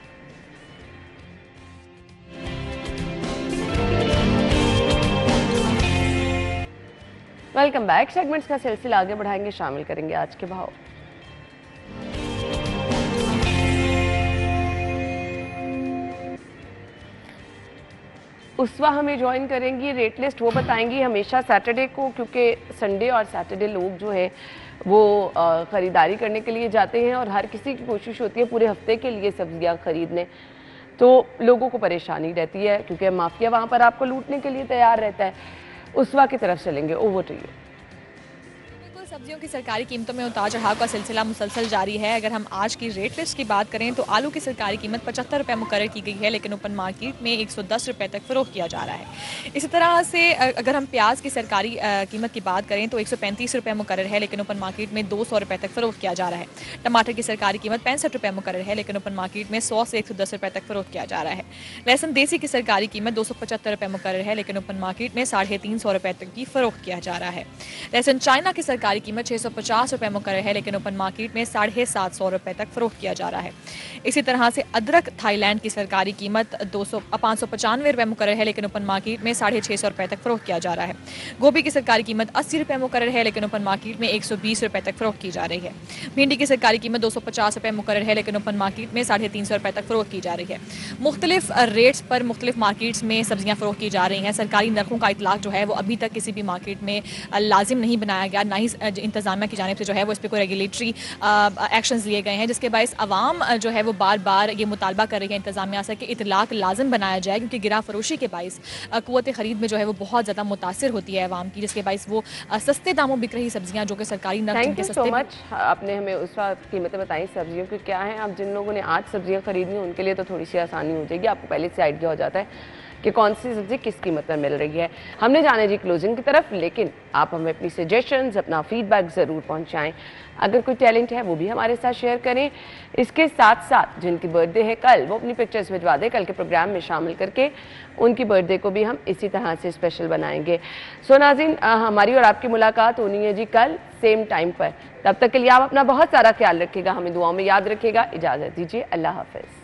Welcome back. सेगमेंट्स का सिलसिला आगे बढ़ाएंगे, शामिल करेंगे आज के भाव। उसवा हमें ज्वाइन करेंगी, रेट लिस्ट वो बताएंगी हमेशा सैटरडे को, क्योंकि संडे और सैटरडे लोग जो है वो ख़रीदारी करने के लिए जाते हैं और हर किसी की कोशिश होती है पूरे हफ्ते के लिए सब्जियां खरीदने, तो लोगों को परेशानी रहती है क्योंकि माफिया वहाँ पर आपको लूटने के लिए तैयार रहता है। उसवा की तरफ चलेंगे, ओवर टू यू। सब्जियों की सरकारी कीमतों में उतार चढ़ाव का सिलसिला मुसलसल जारी है। अगर हम आज की रेट लिस्ट की बात करें तो आलू की सरकारी कीमत 75 रुपये मुकर्रर की गई है, लेकिन ओपन मार्केट में 110 रुपये तक फ़रोख्त किया जा रहा है। इसी तरह से अगर हम प्याज की सरकारी कीमत की बात करें तो 135 रुपये मुकर्रर है, लेकिन ओपन मार्केट में 200 रुपये तक फ़रोख्त किया जा रहा है। टमाटर की सरकारी कीमत 65 रुपये मुकर्रर है, लेकिन ओपन मार्केट में 100 से 110 रुपये तक फ़रोख्त किया जा रहा है। लहसुन देसी की सरकारी कीमत 275 रुपये मुकर्रर है, लेकिन ओपन मार्केट में 350 रुपये तक की फ़रोख्त किया जा रहा है। लहसुन चाइना की सरकारी कीमत 650 रुपये मुकर्रर है, लेकिन ओपन मार्केट में 750 रुपये तक फ़रोख्त किया जा रहा है। इसी तरह से अदरक थाईलैंड की सरकारी कीमत 595 रुपये मुकर्रर है, लेकिन ओपन मार्केट में 650 रुपये तक फ़रोख्त किया जा रहा है। गोभी की सरकारी कीमत 80 रुपये मुकर्रर है, लेकिन ओपन मार्केट में 120 रुपये तक फ़रोख्त की जा रही है। भिंडी की सरकारी कीमत 250 रुपये मुकर्रर है, लेकिन ओपन मार्केट में 350 रुपये तक फ़रोख्त की जा रही है। मुख्तलिफ रेट्स पर मुख्तलिफ मार्केट्स में सब्जियाँ फ़रोख्त की जा रही हैं। सरकारी नरखों का इतलाक़ जो है वो अभी तक किसी भी मार्केट में लाजिम नहीं बनाया गया, ना ही इंतज़ामिया की जानिब से जो है वो इस पर कोई रेगुलेटरी एक्शंस लिए गए हैं, जिसके बायस अवाम जो है वो बार बार ये मुतालबा कर रही है इंतज़ामिया से कि इतलाक़ लाजिम बनाया जाए, क्योंकि गिरा फरोशी के बायस क़ुव्वत ख़रीद में जो है वो बहुत ज़्यादा मुतासिर होती है अवाम की, जिसके बायस वो सस्ते दामों बिक रही सब्जियाँ जो कि सरकारी नर्ख थैंक यू सो मच। आपने हमें उस वक्त कीमतें बताई सब्जियों की क्या है। अब जिन लोगों ने आज सब्जियाँ खरीदनी उनके लिए तो थोड़ी सी आसानी हो जाएगी, आपको पहले से आइडिया हो जाता है। कि कौन सी सब्जी किस कीमत पर मिल रही है। हमने जाने जी क्लोजिंग की तरफ, लेकिन आप हमें अपनी सजेशंस, अपना फीडबैक ज़रूर पहुंचाएं। अगर कोई टैलेंट है वो भी हमारे साथ शेयर करें। इसके साथ साथ जिनकी बर्थडे है कल, वो अपनी पिक्चर्स भिजवा दें, कल के प्रोग्राम में शामिल करके उनकी बर्थडे को भी हम इसी तरह से स्पेशल बनाएंगे। सो नाज़रीन, हमारी और आपकी मुलाकात होनी है जी कल सेम टाइम पर। तब तक के लिए आप अपना बहुत सारा ख्याल रखिएगा, हमें दुआओं में याद रखिएगा। इजाज़त दीजिए, अल्लाह हाफ़िज़।